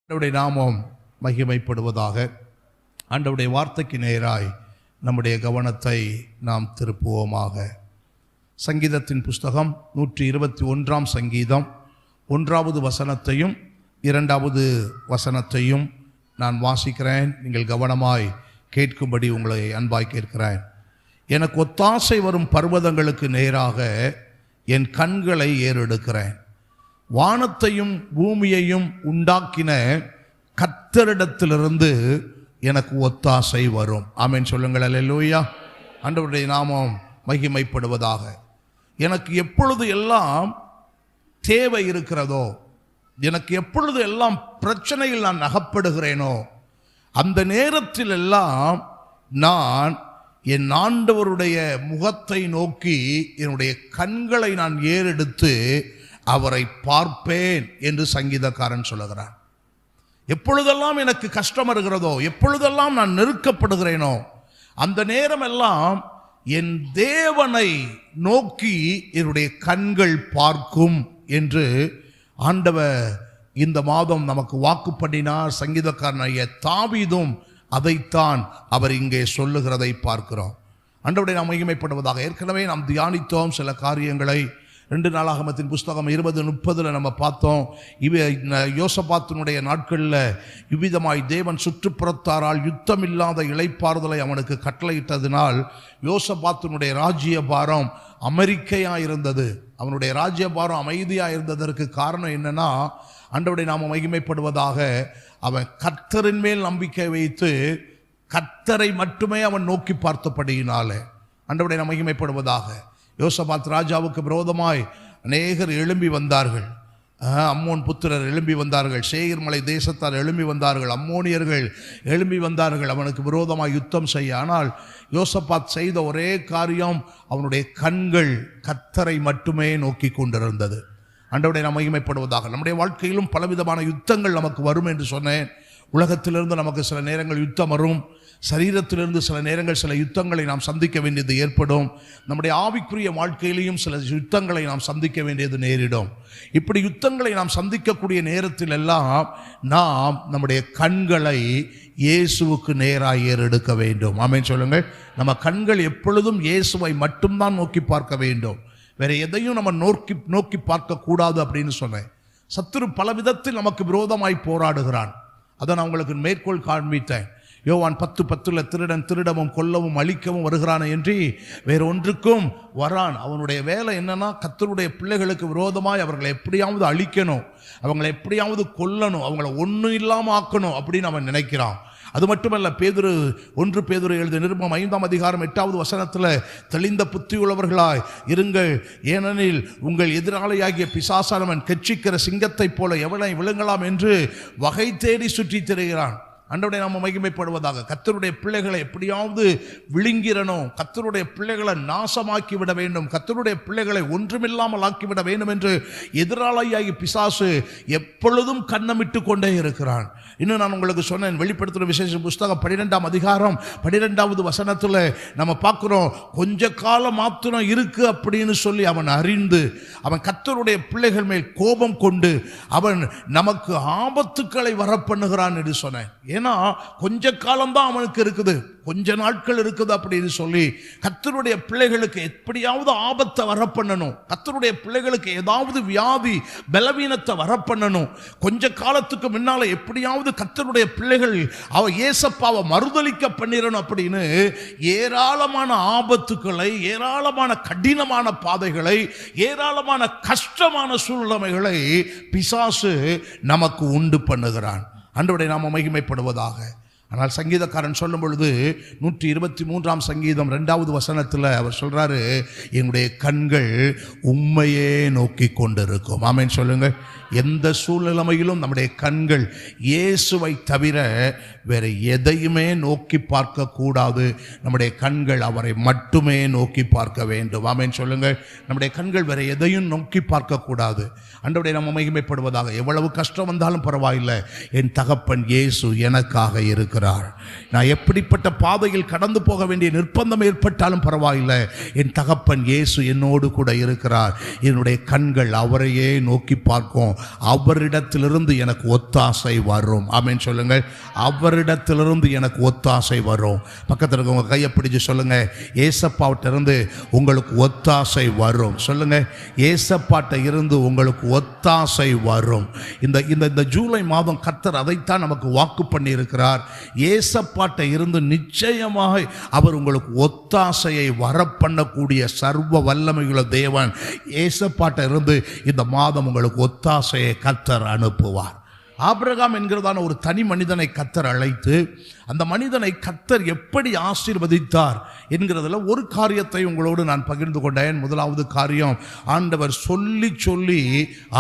ஆண்டவருடைய நாமம் மகிமைப்படுவதாக. ஆண்டவருடைய வார்த்தைக்கு நேராய் நம்முடைய கவனத்தை நாம் திருப்புவோமாக. சங்கீதத்தின் புஸ்தகம் 121 சங்கீதம் 1வது வசனத்தையும் 2வது வசனத்தையும் நான் வாசிக்கிறேன். நீங்கள் கவனமாய் கேட்கும்படி உங்களை அன்பாய் கேட்கிறேன். எனக்கு ஒத்தாசை வரும் பர்வதங்களுக்கு நேராக என் கண்களை ஏறெடுக்கிறேன். வானத்தையும் பூமியையும் உண்டாக்கின கர்த்தரிடத்திலிருந்து எனக்கு ஒத்தாசை வரும். ஆமென் சொல்லுங்கள். அல்லேலூயா. ஆண்டவருடைய நாமம் மகிமைப்படுவதாக. எனக்கு எப்பொழுது எல்லாம் தேவை இருக்கிறதோ, எனக்கு எப்பொழுது எல்லாம் பிரச்சனையில் நான் அகப்படுகிறேனோ, அந்த நேரத்தில் எல்லாம் நான் என் ஆண்டவருடைய முகத்தை நோக்கி என்னுடைய கண்களை நான் ஏறெடுத்து அவரை பார்ப்பேன் என்று சங்கீதக்காரன் சொல்லுகிறான். எப்பொழுதெல்லாம் எனக்கு கஷ்டம் வருகிறதோ, எப்பொழுதெல்லாம் நான் நெருக்கப்படுகிறேனோ, அந்த நேரமெல்லாம் என் தேவனை நோக்கி என்னுடைய கண்கள் பார்க்கும் என்று ஆண்டவர் இந்த மாதம் நமக்கு வாக்கு பண்ணினார். சங்கீதக்காரனாகிய தாவீதும் அதைத்தான் அவர் இங்கே சொல்லுகிறதை பார்க்கிறோம். ஆண்டவருடைய நாம் மகிமைப்படுவதாக. ஏற்கனவே நாம் தியானித்தோம் சில காரியங்களை. 2 நாளாகமத்தின் புஸ்தகம் 20:30 நம்ம பார்த்தோம். யோசபாத்தினுடைய நாட்களில் இவ்விதமாய் தேவன் சுற்றுப்புறத்தாரால் யுத்தமில்லாத இளைப்பாறுதலை அவனுக்கு கட்டளையிட்டதினால் யோசபாத்தினுடைய ராஜ்யபாரம் அமெரிக்கையாக இருந்தது. அவனுடைய ராஜ்யபாரம் அமைதியாக இருந்ததற்கு காரணம் என்னன்னா, ஆண்டவருடைய நாம மகிமைப்படுவதாக, அவன் கர்த்தரின் மேல் நம்பிக்கை வைத்து கர்த்தரை மட்டுமே அவன் நோக்கி பார்த்தபடியினாலே. ஆண்டவருடைய நாம மகிமைப்படுவதாக. யோசபாத் ராஜாவுக்கு விரோதமாய் அநேகர் எழும்பி வந்தார்கள். அம்மோன் புத்திரர் எழும்பி வந்தார்கள். சேயீர் மலை தேசத்தார் எழும்பி வந்தார்கள். அம்மோனியர்கள் எழும்பி வந்தார்கள் அவனுக்கு விரோதமாய் யுத்தம் செய்ய. ஆனால் யோசபாத் செய்த ஒரே காரியம், அவனுடைய கண்கள் கர்த்தரை மட்டுமே நோக்கி கொண்டிருந்தது. ஆண்டவருடைய நாம் மகிமைப்படுவதாக. நம்முடைய வாழ்க்கையிலும் பலவிதமான யுத்தங்கள் நமக்கு வரும் என்று சொன்னேன். உலகத்திலிருந்து நமக்கு சில நேரங்கள் யுத்தம் வரும். சரீரத்திலிருந்து சில நேரங்கள் சில யுத்தங்களை நாம் சந்திக்க வேண்டியது ஏற்படும். நம்முடைய ஆவிக்குரிய வாழ்க்கையிலையும் சில யுத்தங்களை நாம் சந்திக்க வேண்டியது நேரிடும். இப்படி யுத்தங்களை நாம் சந்திக்கக்கூடிய நேரத்தில் எல்லாம் நாம் நம்முடைய கண்களை இயேசுவுக்கு நேராக ஏறெடுக்க வேண்டும். ஆமென் சொல்லுங்கள். நம்ம கண்கள் எப்பொழுதும் இயேசுவை மட்டும்தான் நோக்கி பார்க்க வேண்டும். வேற எதையும் நம்ம நோக்கி பார்க்க கூடாது அப்படின்னு சொன்னேன். சத்துரு பல விதத்தில் நமக்கு விரோதமாய் போராடுகிறான். அதை நான் உங்களுக்கு மேற்கோள் காண்பித்தேன். யோவான் 10:10 திருடன் திருடவும் கொல்லவும் அழிக்கவும் வருகிறான் என்று வேற ஒன்றுக்கும் வரான். அவனுடைய வேலை என்னன்னா, கர்த்தருடைய பிள்ளைகளுக்கு விரோதமாய் அவர்களை எப்படியாவது அழிக்கணும், அவங்களை எப்படியாவது கொல்லணும், அவங்கள ஒன்றும் இல்லாமல் ஆக்கணும் அப்படின்னு அவன் நினைக்கிறான். அது மட்டுமல்ல, 1 பேதுரு எழுதிய நிருபம் 5ஆம் அதிகாரம் 8வது வசனத்தில் தெளிந்த புத்தியுள்ளவர்களாய் இருங்கள், ஏனெனில் உங்கள் எதிராளியாகிய பிசாசானவன் கெச்சிக்கிற சிங்கத்தைப் போல எவனை விழுங்கலாம் என்று வகை தேடி சுற்றி திரிகிறான். ஆண்டவருடைய நாம மகிமைப்படுவதாக. கர்த்தருடைய பிள்ளைகளை எப்படியாவது விழுங்கிறணும், கர்த்தருடைய பிள்ளைகளை நாசமாக்கி விட வேண்டும், கர்த்தருடைய பிள்ளைகளை ஒன்றுமில்லாமல் ஆக்கிவிட வேண்டும் என்று எதிராளியாகி பிசாசு எப்பொழுதும் கண்ணமிட்டு கொண்டே இருக்கிறான். இன்னும் நான் உங்களுக்கு சொன்னேன், வெளிப்படுத்துகிற விசேஷ புஸ்தகம் 12ஆம் அதிகாரம் 12வது வசனத்தில் நம்ம பார்க்கிறோம், கொஞ்ச காலம் மாத்திரம் இருக்கு அப்படின்னு சொல்லி அவன் அறிந்து அவன் கர்த்தருடைய பிள்ளைகள் மேல் கோபம் கொண்டு அவன் நமக்கு ஆபத்துக்களை வரப்பண்ணுகிறான் என்று சொன்னேன். ஏன்னா கொஞ்ச காலம்தான் அவனுக்கு இருக்குது, கொஞ்ச நாட்கள் இருக்குது அப்படின்னு சொல்லி கர்த்தருடைய பிள்ளைகளுக்கு எப்படியாவது ஆபத்தை வரப்பண்ணணும், கர்த்தருடைய பிள்ளைகளுக்கு ஏதாவது வியாதி பலவீனத்தை வரப்பண்ணணும், கொஞ்ச காலத்துக்கு முன்னால எப்படியாவது கர்த்தருடைய பிள்ளைகள் ஏசப்பாவை மறுதலிக்க பண்ணிடணும் அப்படின்னு ஏராளமான ஆபத்துக்களை, ஏராளமான கடினமான பாதைகளை, ஏராளமான கஷ்டமான சூழ்நிலைகளை பிசாசு நமக்கு உண்டு பண்ணுகிறான். ஆண்டவருடைய நாம மகிமைப்படுவதாக. ஆனால் சங்கீதக்காரன் சொல்லும் பொழுது 123 சங்கீதம் 2வது வசனத்தில் அவர் சொல்றாரு, என்னுடைய கண்கள் உம்மையே நோக்கி கொண்டிருக்கும். ஆமென் சொல்லுங்கள். எந்த சூழ்நிலைமையிலும் நம்முடைய கண்கள் இயேசுவை தவிர வேற எதையுமே நோக்கி பார்க்க கூடாது. நம்முடைய கண்கள் அவரை மட்டுமே நோக்கி பார்க்க வேண்டும். ஆமென் சொல்லுங்கள். நம்முடைய கண்கள் வேற எதையும் நோக்கி பார்க்க கூடாது. ஆண்டவருடைய நாம மகிமைப்படுவதாக. எவ்வளவு கஷ்டம் வந்தாலும் பரவாயில்லை, என் தகப்பன் இயேசு எனக்காக இருக்கிறார். நான் எப்படிப்பட்ட பாதையில் கடந்து போக வேண்டிய நிர்பந்தம் ஏற்பட்டாலும் பரவாயில்லை, என் தகப்பன் இயேசு என்னோடு கூட இருக்கிறார். என்னுடைய கண்கள் அவரையே நோக்கி பார்க்கும். அவரிடத்திலிருந்து எனக்கு ஒத்தாசை வரும். ஆமென் சொல்லுங்கள். அவரிடத்திலிருந்து எனக்கு ஒத்தாசை வரும். பக்கத்தில் இருக்கவங்க கையை பிடிச்சு சொல்லுங்க, ஏசப்பாட்ட இருந்து உங்களுக்கு ஒத்தாசை வரும். சொல்லுங்க, ஏசப்பாட்ட இருந்து உங்களுக்கு ஒத்தாசை வரும். இந்த ஜூலை மாதம் கர்த்தர் அதைத்தான் நமக்கு வாக்கு பண்ணி இருக்கிறார். ஏசப்பாட்ட இருந்து நிச்சயமாக அவர் உங்களுக்கு ஒத்தாசையை வரப்பண்ணக்கூடிய சர்வ வல்லமையுள்ள தேவன். ஏசப்பாட்ட இருந்து இந்த மாதம் உங்களுக்கு ஒத்தாசையை கர்த்தர் அனுப்புவார். ஆபிரகாம் என்கிறதான ஒரு தனி மனிதனை கர்த்தர் அழைத்து அந்த மனிதனை கர்த்தர் எப்படி ஆசீர்வதித்தார் என்கிறதுல ஒரு காரியத்தை உங்களோடு நான் பகிர்ந்து கொண்டேன். முதலாவது காரியம், ஆண்டவர் சொல்லி சொல்லி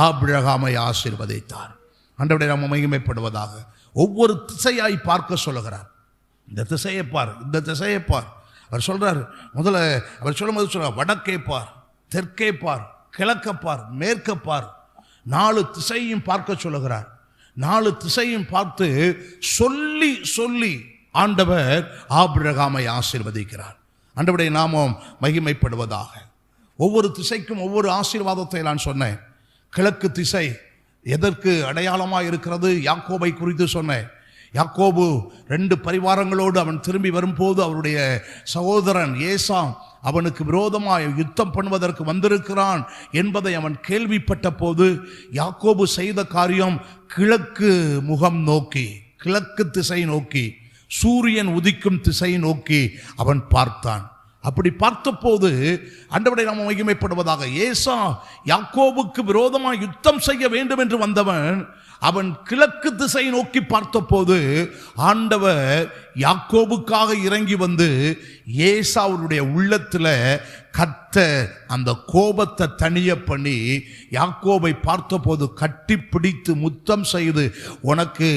ஆபிரகாமை ஆசீர்வதித்தார். ஆண்டவரை நாம் மகிமைப்படுவதாக. ஒவ்வொரு திசையாய் பார்க்க சொல்லுகிறார். இந்த திசையை பார், இந்த திசையை பார். அவர் சொல்றார், முதல்ல அவர் சொல்லும்போது சொல்றார், வடக்கே பார், தெற்கே பார், கிழக்க பார், மேற்க பார். 4 திசையும் பார்க்க சொல்லுகிறார். 4 திசையும் பார்த்து சொல்லி சொல்லி ஆண்டவர் ஆபிரகாமை ஆசீர்வதிக்கிறார். ஆண்டவருடைய நாமம் மகிமைப்படுவதாக. ஒவ்வொரு திசைக்கும் ஒவ்வொரு ஆசீர்வாதத்தை நான் சொன்னேன். கிழக்கு திசை எதற்கு அடையாளமாக இருக்கிறது? யாக்கோபை குறித்து சொன்னேன். யாக்கோபு 2 பரிவாரங்களோடு அவன் திரும்பி வரும்போது அவருடைய சகோதரன் ஏசாம் அவனுக்கு விரோதமாக யுத்தம் பண்ணுவதற்கு வந்திருக்கிறான் என்பதை அவன் கேள்விப்பட்ட போது யாக்கோபு செய்த காரியம், கிழக்கு முகம் நோக்கி, கிழக்கு திசை நோக்கி, சூரியன் உதிக்கும் திசை நோக்கி அவன் பார்த்தான். அப்படி பார்த்தபோது ஆண்டவரை நாம் மகிமைப்படுவதாக, ஏசா யாக்கோபுக்கு விரோதமாக யுத்தம் செய்ய வேண்டும் என்று வந்தவன் அவன் கிழக்கு திசை நோக்கி பார்த்தபோது ஆண்டவர் யாக்கோபுக்காக இறங்கி வந்து ஏசாவுடைய உள்ளத்தில் கர்த்தர் அந்த கோபத்தை தணிய பண்ணி யாக்கோபை பார்த்தபோது கட்டி பிடித்து முத்தம் செய்து, உனக்கு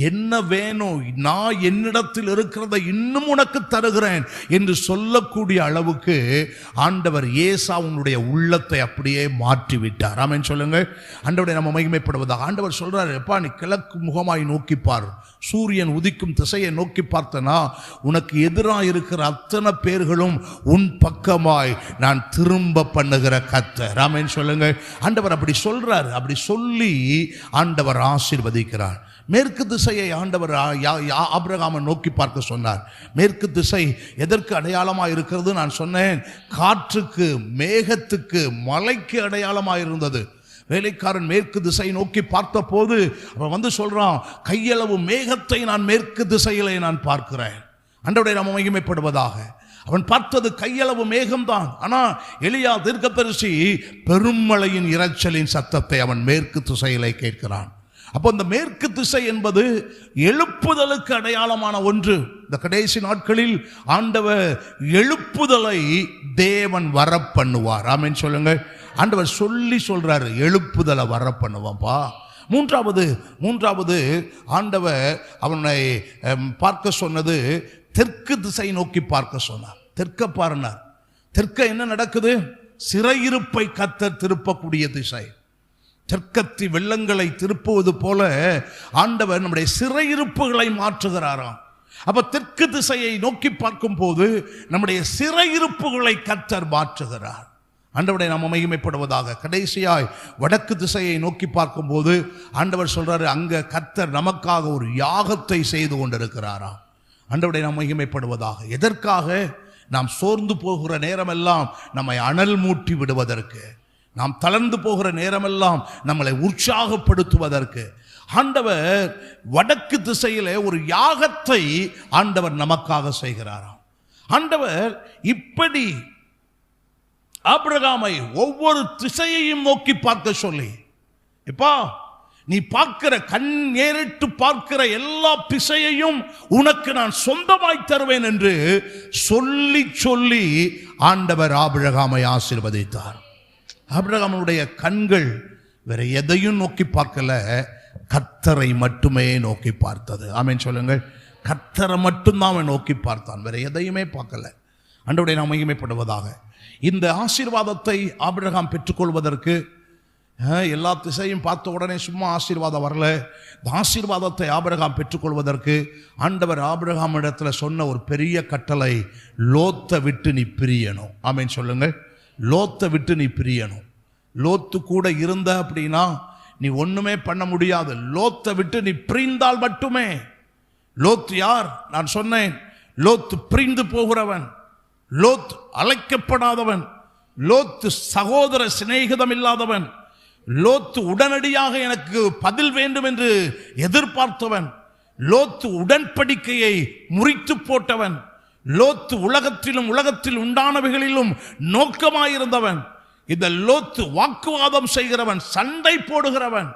என்ன வேணும், நான் என்னிடத்தில் இருக்கிறத இன்னும் உனக்கு தருகிறேன் என்று சொல்லக்கூடிய அளவுக்கு ஆண்டவர் ஏசாவுடைய உள்ளத்தை அப்படியே மாற்றிவிட்டார். ஆமென் சொல்லுங்க. ஆண்டவரை நம்ம மகிமைப்படுவதாக. ஆண்டவர் சொல்றாரு, எப்பா நீ கிழக்கு முகமாய் நோக்கிப்பார், சூரியன் உதிக்கும் திசையை நோக்கி பார்த்தனா உனக்கு எதிராக இருக்கிற அத்தனை பேர்களும் உன் பக்கமாய் நான் திரும்ப பண்ணுகிற கர்த்தர். ஆமென் சொல்லுங்க. ஆண்டவர் அப்படி சொல்றார். அப்படி சொல்லி ஆண்டவர் ஆசீர்வதிக்கிறார். மேற்கு திசையை ஆண்டவர் ஆபிரகாமை நோக்கி பார்க்க சொன்னார். மேற்கு திசை எதற்கு அடையாளமாக இருக்கிறது? நான் சொன்னேன், காற்றுக்கு, மேகத்துக்கு, மலைக்கு அடையாளமாக இருந்தது. வேலைக்காரன் மேற்கு திசை நோக்கி பார்த்த போது அவன் வந்து சொல்றான், கையளவு மேகத்தை நான் மேற்கு திசையிலே நான் பார்க்கிறேன். ஆண்டவரை நாம் மகிமைப்படுவதாக. அவன் பார்த்தது கையளவு மேகம்தான். ஆனால் எலியா தீர்க்கதரிசி பெருமழையின் இரைச்சலின் சத்தத்தை அவன் மேற்கு திசையிலே கேட்கிறான். அப்போ இந்த மேற்கு திசை என்பது எழுப்புதலுக்கு அடையாளமான ஒன்று. இந்த கடைசி நாட்களில் ஆண்டவர் எழுப்புதலை தேவன் வர பண்ணுவார். ஆமென் சொல்லுங்க. ஆண்டவர் சொல்லி சொல்றாரு, எழுப்புதலை வர பண்ணுவான்பா. மூன்றாவது ஆண்டவர் அவனை பார்க்க சொன்னது, தெற்கு திசை நோக்கி பார்க்க சொன்னார். தெற்க பாருனார். தெற்க என்ன நடக்குது? சிறையிருப்பை கர்த்தர் திருப்பக்கூடிய திசை. தெற்கத்தி வெள்ளங்களை திருப்புவது போல ஆண்டவர் நம்முடைய சிறையிருப்புகளை மாற்றுகிறாராம். அப்ப தெற்கு திசையை நோக்கி பார்க்கும் போது நம்முடைய சிறையிருப்புகளை கர்த்தர் மாற்றுகிறார். ஆண்டவரை நாம் மகிமைப்படுவதாக. கடைசியாய் வடக்கு திசையை நோக்கி பார்க்கும்போது ஆண்டவர் சொல்றாரு, அங்க கர்த்தர் நமக்காக ஒரு யாகத்தை செய்து கொண்டிருக்கிறாராம். ஆண்டவரை நாம் மகிமைப்படுவதாக. எதற்காக? நாம் சோர்ந்து போகிற நேரமெல்லாம் நம்மை அனல் மூட்டி விடுவதற்கு, நாம் தளர்ந்து போகிற நேரமெல்லாம் நம்மளை உற்சாகப்படுத்துவதற்கு ஆண்டவர் வடக்கு திசையிலே ஒரு யாகத்தை ஆண்டவர் நமக்காக செய்கிறாராம். ஆண்டவர் இப்படி ஆபிரகாமை ஒவ்வொரு திசையையும் நோக்கி பார்க்க சொல்லி, இப்பா நீ பார்க்கிற, கண் ஏறிட்டு பார்க்கிற எல்லா திசையையும் உனக்கு நான் சொந்தமாய் தருவேன் என்று சொல்லி சொல்லி ஆண்டவர் ஆபிரகாமை ஆசீர்வதித்தார். ஆபிரகாமுடைய கண்கள் வேற எதையும் நோக்கி பார்க்கல, கர்த்தரை மட்டுமே நோக்கி பார்த்தது. ஆமென் சொல்லுங்கள். கர்த்தரை மட்டும்தான் அவன் நோக்கி பார்த்தான், வேற எதையுமே பார்க்கல. ஆண்டவருடைய நாம் மகிமைப்படுவதாக. இந்த ஆசீர்வாதத்தை ஆபிரகாம் பெற்றுக்கொள்வதற்கு எல்லா திசையும் பார்த்த உடனே சும்மா ஆசீர்வாதம் வரல. இந்த ஆசீர்வாதத்தை ஆபிரகாம் பெற்றுக்கொள்வதற்கு ஆண்டவர் ஆபிரகாம் இடத்துல சொன்ன ஒரு பெரிய கட்டளை, லோத்தை விட்டு நீ பிரியணும். ஆமென் சொல்லுங்கள். லோத்தை விட்டு நீ பிரியணும். லோத்து கூட இருந்த அப்படின்னா நீ ஒண்ணுமே பண்ண முடியாது. லோத்தை விட்டு நீ பிரிந்தால் மட்டுமே. லோத் யார்? நான் சொன்னேன், லோத் பிரிந்து போகிறவன், லோத் அழைக்கப்படாதவன், லோத்து சகோதர சிநேகிதம் இல்லாதவன், லோத்து உடனடியாக எனக்கு பதில் வேண்டும் என்று எதிர்பார்த்தவன், லோத்து உடன்படிக்கையை முறித்து போட்டவன், லோத்து உலகத்திலும் உலகத்தில் உண்டானவைகளிலும் நோக்கமாயிருந்தவன். இந்த லோத்து வாக்குவாதம் செய்கிறவன், சண்டை போடுகிறவன்.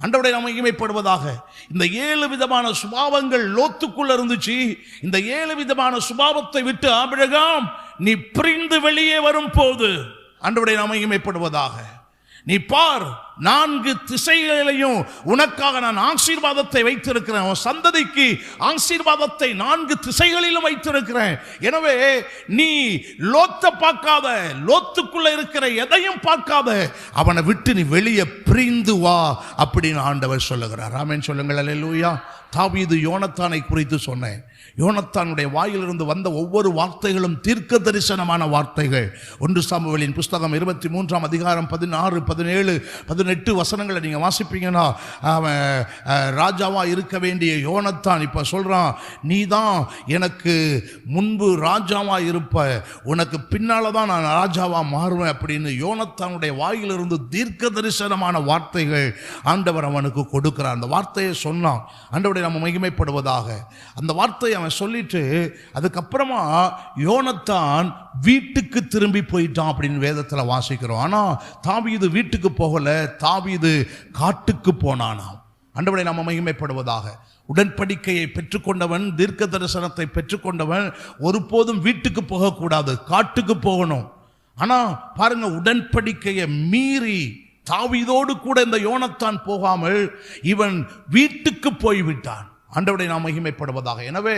ஆண்டவருடைய நாமம் மகிமைப்படுவதாக. இந்த 7 விதமான சுபாவங்கள் லோத்துக்குள்ள இருந்துச்சு. இந்த 7 விதமான சுபாவத்தை விட்டு ஆபிரகாம் நீ பிரிந்து வெளியே வரும் போது, ஆண்டவருடைய நாமம் மகிமைப்படுவதாக, நீ பார், 4 திசைகளிலையும் உனக்காக நான் ஆசீர்வாதத்தை வைத்திருக்கிறேன். உன் சந்ததிக்கு ஆசீர்வாதத்தை 4 திசைகளிலும் வைத்திருக்கிறேன். எனவே நீ லோத்தை பார்க்காத, லோத்துக்குள்ள இருக்கிற எதையும் பார்க்காத, அவனை விட்டு நீ வெளியே பிரிந்து வா அப்படின்னு ஆண்டவர் சொல்லுகிறார். ஆமென் சொல்லுங்கள். அல்லேலூயா. தாவீது யோனத்தானை குறித்து சொன்னேன். யோனத்தானுடைய வாயிலிருந்து வந்த ஒவ்வொரு வார்த்தைகளும் தீர்க்க தரிசனமான வார்த்தைகள். 1 சாமுவேலின் புஸ்தகம் 23ஆம் அதிகாரம் 16, 17, 18 வசனங்களை நீங்க வாசிப்பீங்கன்னா, அவன் ராஜாவா இருக்க வேண்டிய யோனத்தான் இப்ப சொல்றான், நீ தான் எனக்கு முன்பு ராஜாவா இருப்ப, உனக்கு பின்னால தான் நான் ராஜாவா மாறுவேன் அப்படின்னு யோனத்தானுடைய வாயிலிருந்து தீர்க்க தரிசனமான வார்த்தைகள் ஆண்டவர் அவனுக்கு கொடுக்கிறார். அந்த வார்த்தையை சொன்னான். ஆண்டவருடைய நம்ம மகிமைப்படுவதாக. அந்த வார்த்தையை அவன் சொல்லிட்டு அதுக்கப்புறமா யோனத்தான் வீட்டுக்கு திரும்பி போயிட்டான் அப்படின்னு வேதத்தில் வாசிக்கிறோம். ஆனா தாவீது வீட்டுக்கு போகல, தாவீது காட்டுக்கு போனானாம். ஆண்டவருடைய நாம மகிமைப்படுவதாக. உடன்படிக்கையை பெற்றுக்கொண்டவன், தீர்க்க தரிசனத்தை பெற்றுக்கொண்டவன் ஒருபோதும் வீட்டுக்கு போகக்கூடாது, காட்டுக்கு போகணும். ஆனா பாருங்க, உடன்படிக்கையை மீறி தாவீதோடு கூட இந்த யோனத்தான் போகாமல் இவன் வீட்டுக்கு போய்விட்டான். ஆண்டவருடைய நாமம் மகிமைப்படுவதாக. எனவே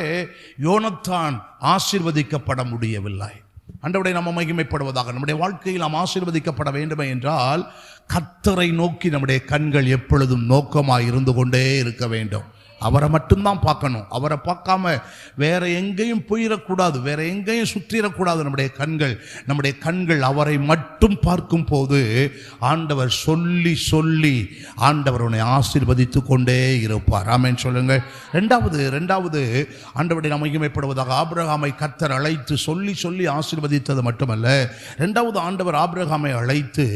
யோனத்தான் ஆசீர்வதிக்கப்பட முடியவில்லை. ஆண்டவருடைய நாமம் மகிமைப்படுவதாக. நம்முடைய வாழ்க்கையில் நாம் ஆசீர்வதிக்கப்பட வேண்டுமே என்றால் கர்த்தரை நோக்கி நம்முடைய கண்கள் எப்பொழுதும் நோக்கமாக இருந்து கொண்டே இருக்க வேண்டும். அவரை மட்டும்தான் பார்க்கணும். அவரை பார்க்காம வேற எங்கேயும் போயிடக்கூடாது, வேற எங்கேயும் சுற்றிடக்கூடாது. நம்முடைய கண்கள் அவரை மட்டும் பார்க்கும் போது ஆண்டவர் சொல்லி சொல்லி ஆண்டவர் உன்னை ஆசீர்வதித்து கொண்டே இருப்பார். ஆமென் சொல்லுங்கள். ரெண்டாவது ஆண்டவருடைய நாமம் மகிமைப்படுவதாக. ஆபிரகாமை கர்த்தர் அழைத்து சொல்லி சொல்லி ஆசீர்வதித்தது மட்டுமல்ல, ரெண்டாவது ஆண்டவர் ஆபிரகாமை அழைத்து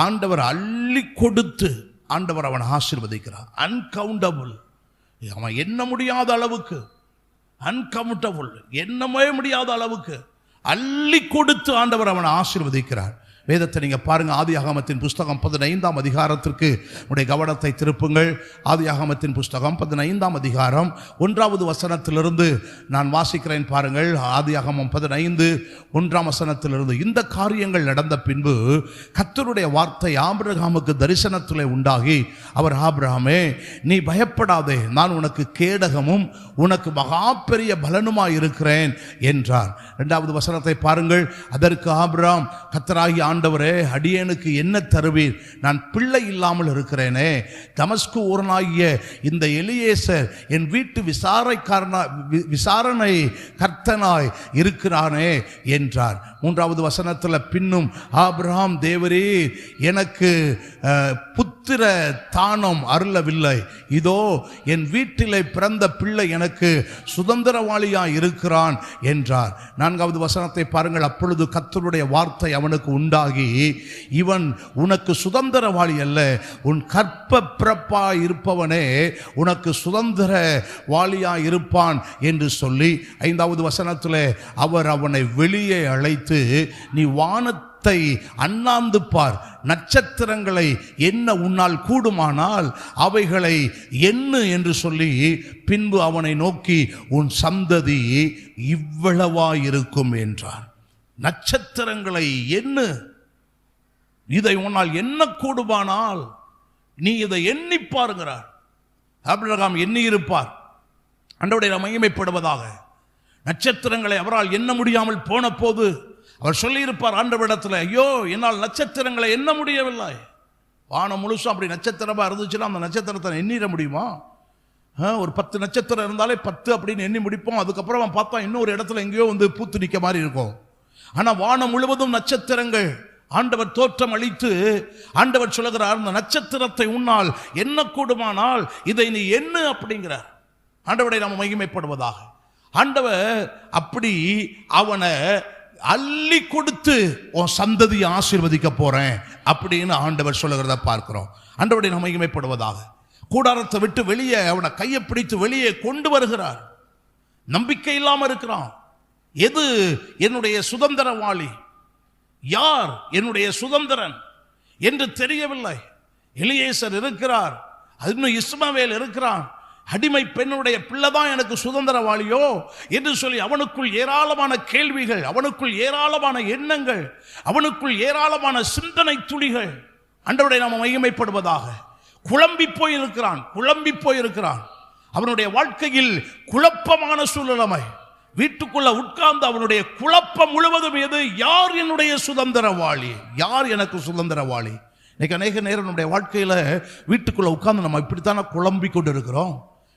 ஆண்டவர் அள்ளி கொடுத்து ஆண்டவர் அவனை ஆசீர்வதிக்கிறார். அன்கவுண்டபிள், அவன் எண்ண முடியாத அளவுக்கு, அன்கவுண்டபிள், எண்ணவே முடியாத அளவுக்கு அள்ளி கொடுத்து ஆண்டவர் அவனை ஆசீர்வதிக்கிறார். வேதத்தை நீங்க பாருங்க. ஆதியாகமத்தின் புஸ்தகம் 15ஆம் அதிகாரத்திற்கு உடைய கவனத்தை திருப்புங்கள். ஆதியாகமத்தின் புஸ்தகம் 15ஆம் அதிகாரம் 1வது வசனத்திலிருந்து நான் வாசிக்கிறேன் பாருங்கள். ஆதியாகமம் 15 1ஆம் வசனத்திலிருந்து. இந்த காரியங்கள் நடந்த பின்பு கர்த்தருடைய வார்த்தை ஆபிரகாமுக்கு தரிசனத்திலே உண்டாகி, அவர், ஆபிரகாமே, நீ பயப்படாதே, நான் உனக்கு கேடகமும் உனக்கு மகா பெரிய பலனுமாய் இருக்கிறேன் என்றார். 2வது வசனத்தை பாருங்கள். அதற்கு ஆபிரகாம், கர்த்தராகிய ஆண்டவரே, அடியேனுக்கு என்ன தருவீர்? நான் பிள்ளை இல்லாமல் இருக்கிறேனே. தமஸ்கு ஊரனாகிய இந்த எலியேசர் என் வீட்டு விசாரணை கர்த்தனாய் இருக்கிறானே என்றார். 3வது வசனத்தில், பின்னும் ஆபிரகாம், தேவரே, எனக்கு புத்திர தானம் அருளவில்லை, இதோ என் வீட்டிலே பிறந்த பிள்ளை எனக்கு சுதந்திரவாளியாய் இருக்கிறான் என்றார். 4வது வசனத்தை பாருங்கள். அப்பொழுது கர்த்தருடைய வார்த்தை அவனுக்கு உண்டாகி, இவன் உனக்கு சுதந்திரவாளி அல்ல, உன் கற்ப பிறப்பாய் இருப்பவனே உனக்கு சுதந்திரவாளியாய் இருப்பான் என்று சொல்லி, 5வது வசனத்தில் அவர் அவனை வெளியே அழைத்து, நீ வானத்தை அண்ணாந்து பார், நட்சத்திரங்களை எண்ண உன்னால் கூடுமானால் அவைகளை எண்ணு என்று சொல்லி, பின்பு அவனை நோக்கி, உன் சந்ததி இவ்வளவாயிருக்கும் என்றார். நட்சத்திரங்களை எண்ணு, இதை உன்னால் எண்ண கூடுமானால் நீ இதை எண்ணி பாருங்கிறார். ஆபிரகாம் எண்ணி இருப்பார். ஆண்டவருடைய மகிமைப்படுவதாக. நட்சத்திரங்களை அவரால் எண்ண முடியாமல் போன போது அவர் சொல்லியிருப்பார் ஆண்டவரிடத்தில், ஐயோ, என்னால் நட்சத்திரங்களை எண்ண முடியவில்லை. வானம் முழுசும் அப்படி நட்சத்திரமா இருந்துச்சுன்னா அந்த நட்சத்திரத்தை எண்ணிட முடியுமா? ஒரு 10 நட்சத்திரம் இருந்தாலே 10 அப்படின்னு எண்ணி முடிப்போம். அதுக்கப்புறம் பார்த்தா இன்னொரு இடத்துல எங்கேயோ வந்து பூத்து நிற்க மாதிரி இருக்கும். ஆனால் வானம் முழுவதும் நட்சத்திரங்கள், ஆண்டவர் தோற்றம் அளித்து ஆண்டவர் சொல்லுகிறார், இந்த நட்சத்திரத்தை உன்னால் எண்ணக்கூடுமானால் இதை நீ எண்ணு அப்படிங்கிறார். ஆண்டவரை நாம் மகிமைப்படுவதாக. ஆண்டவர் அப்படி அவனை அள்ளி கொடுத்து உன் சந்ததியை ஆசீர்வதிக்க போறேன் அப்படின்னு ஆண்டவர் சொல்லுகிறத பார்க்கிறோம். ஆண்டவரை நாம் மகிமைப்படுவதாக. கூடாரத்தை விட்டு வெளியே அவனை கையை பிடித்து வெளியே கொண்டு வருகிறார். நம்பிக்கை இல்லாமல் இருக்கிறான். எது என்னுடைய சுதந்திரவாளி, யார் என்னுடைய சுதந்திரன் என்று தெரியவில்லை. எலியேசர் இருக்கிறார், இன்னும் இஸ்மவேல் இருக்கிறான். அடிமை பெண்ணுடைய பிள்ளைதான் எனக்கு சுதந்திரவாளியோ என்று சொல்லி அவனுக்குள் ஏராளமான கேள்விகள், அவனுக்குள் ஏராளமான எண்ணங்கள், அவனுக்குள் ஏராளமான சிந்தனை துளிகள். ஆண்டவரை நாம் மகிமைப்படுவதாக. குழம்பி போயிருக்கிறான். அவனுடைய வாழ்க்கையில் குழப்பமான சூழ்நிலை. வீட்டுக்குள்ள உட்கார்ந்து அவனுடைய குழப்பம் முழுவதும் எது? யார் என்னுடைய சுதந்திரவாளி, யார் எனக்கு சுதந்திரவாளி? இன்னைக்கு அநேக நேரம் நம்முடைய வாழ்க்கையில வீட்டுக்குள்ள உட்கார்ந்து நம்ம இப்படித்தானே குழம்பி கொண்டு இருக்கிறோம்.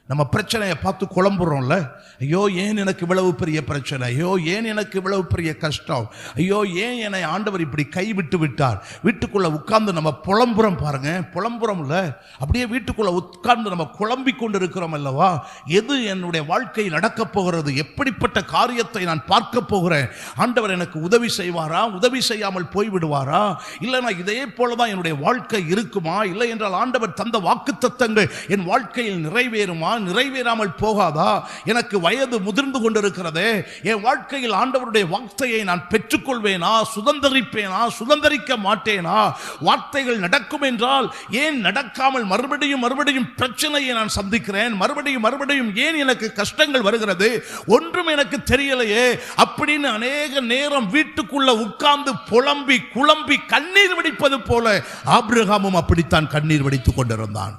நம்ம பிரச்சனையை பார்த்து குழம்புறோம்ல. ஐயோ ஏன் எனக்கு இவ்வளவு பெரிய பிரச்சனை, ஐயோ ஏன் எனக்கு இவ்வளவு பெரிய கஷ்டம், ஐயோ ஏன் என்னை ஆண்டவர் இப்படி கைவிட்டு விட்டார். வீட்டுக்குள்ள உட்கார்ந்து நம்ம புலம்புறோம் பாருங்க. புலம்புறோம்ல, அப்படியே வீட்டுக்குள்ள உட்கார்ந்து நம்ம குழம்பி கொண்டு இருக்கிறோம் அல்லவா. எது என்னுடைய வாழ்க்கை நடக்கப் போகிறது, எப்படிப்பட்ட காரியத்தை நான் பார்க்க போகிறேன், ஆண்டவர் எனக்கு உதவி செய்வாரா, உதவி செய்யாமல் போய்விடுவாரா, இல்லைனா இதே போலதான் என்னுடைய வாழ்க்கை இருக்குமா, இல்லை என்றால் ஆண்டவர் தந்த வாக்குத்தத்தங்கள் என் வாழ்க்கையில் நிறைவேறுமா, நிறைவேறாமல் போகாதா, எனக்கு வயது முதிர்ந்து கொண்டிருக்கிறதே, என் வாழ்க்கையில் ஆண்டவருடைய வார்த்தையை நான் பெற்றுக்கொள்வேனா, சுதந்திரிப்பேனா, சுதந்திரிக்க மாட்டேனா, வார்த்தைகள் நடக்கும் என்றால் ஏன் நடக்காமல் மறுபடியும் பிரச்சனையை நான் சந்திக்கிறேன், மறுபடியும் ஏன் எனக்கு கஷ்டங்கள் வருகிறது, ஒன்றும் எனக்கு தெரியலையே அப்படின்னு அநேக நேரம் வீட்டுக்குள்ள உட்கார்ந்து புலம்பி குழம்பி கண்ணீர் வடிப்பது போல ஆபிரகாமும் அப்படித்தான் கண்ணீர் வடித்துக் கொண்டிருந்தான்.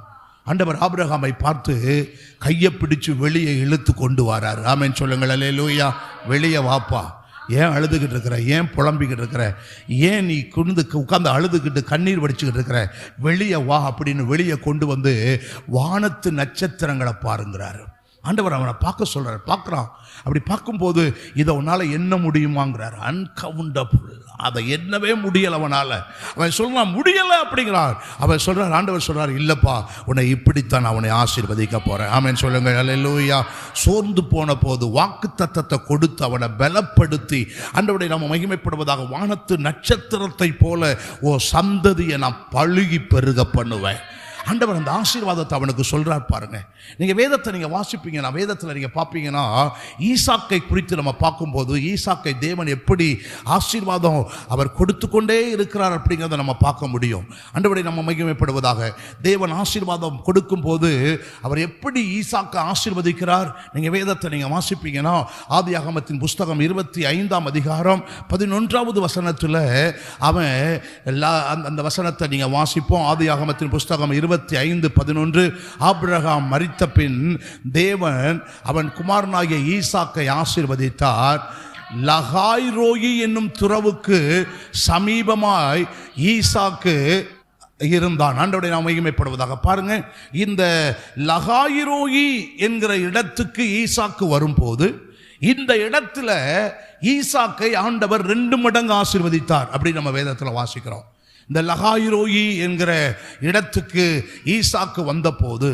ஆண்டவர் ஆபிரகாமை பார்த்து கையை பிடிச்சு வெளியே இழுத்து கொண்டு வரார். ஆமென் சொல்லுங்கள் அல்லேலூயா. வெளியே வாப்பா, ஏன் அழுதுகிட்டு இருக்கிற, ஏன் புலம்பிக்கிட்டு இருக்கிற, ஏன் நீ உட்கார்ந்து அழுதுகிட்டு கண்ணீர் வடிச்சுக்கிட்டு இருக்கிற, வெளியே வா அப்படின்னு வெளியே கொண்டு வந்து வானத்து நட்சத்திரங்களை பாருங்கிறாரு. ஆண்டவர் அவனை பார்க்க சொல்றாரு. பார்க்குறான். அப்படி பார்க்கும்போது இதை உன்னால எண்ண முடியுமாங்கிறார். அன்கவுண்டபிள், அதை எண்ணவே முடியல அவனால. அவன் சொல்றான் முடியல அப்படிங்கிறான். அவன் சொல்றார், ஆண்டவர் சொல்றார், இல்லப்பா உன்னை இப்படித்தான் அவனை ஆசீர்வதிக்க போறேன். ஆமென் சொல்லுங்க அல்லேலூயா. சோர்ந்து போன போது வாக்குத்தத்தத்தை கொடுத்து அவனை பலப்படுத்தி ஆண்டவரை நாம் மகிமைப்படுவதாக. வானத்து நட்சத்திரத்தை போல ஓ சந்ததியை நான் பழுகி பெருக பண்ணுவேன். ஆண்டவர் அந்த ஆசீர்வாதத்தை அவனுக்கு சொல்றார் பாருங்க. நீங்க வேதத்தை நீங்க வாசிப்பீங்கன்னா, வேதத்தில் நீங்க பார்ப்பீங்கன்னா, ஈசாக்கை குறித்து நம்ம பார்க்கும்போது ஈசாக்கை தேவன் எப்படி ஆசீர்வாதம் அவர் கொடுத்து கொண்டே இருக்கிறார் அப்படிங்கிறத நம்ம பார்க்க முடியும். ஆண்டவரை நம்ம மகிமைப்படுவதாக. தேவன் ஆசீர்வாதம் கொடுக்கும் போது அவர் எப்படி ஈசாக்கை ஆசீர்வதிக்கிறார். நீங்க வேதத்தை நீங்க வாசிப்பீங்கன்னா, ஆதியாகமத்தின் புஸ்தகம் 25ஆம் அதிகாரம் 11வது வசனத்துல அவன் அந்த வசனத்தை நீங்க வாசிப்போம். ஆதியாகமத்தின் புஸ்தகம் 25:11. ஆபிரகாம் மரித்த பின் தேவன் அவன் குமாரனாகிய ஈசாக்கை ஆசீர்வதித்தார். லகாய் ரோயி என்னும் துறவுக்கு சமீபமாய் ஈசாக்கு இருந்தான். ஆண்டவரை நாம் மகிமைப்படுவதாக. பாருங்க, இந்த லகாயிரோயி என்கிற இடத்துக்கு ஈசாக்கு வரும்போது இந்த இடத்துல ஈசாக்கை ஆண்டவர் 2 மடங்கு ஆசீர்வதித்தார் அப்படி நம்ம வேதத்தில் வாசிக்கிறோம். இந்த லகாயிரோயி என்கிற இடத்துக்கு ஈசாக்கு வந்த போது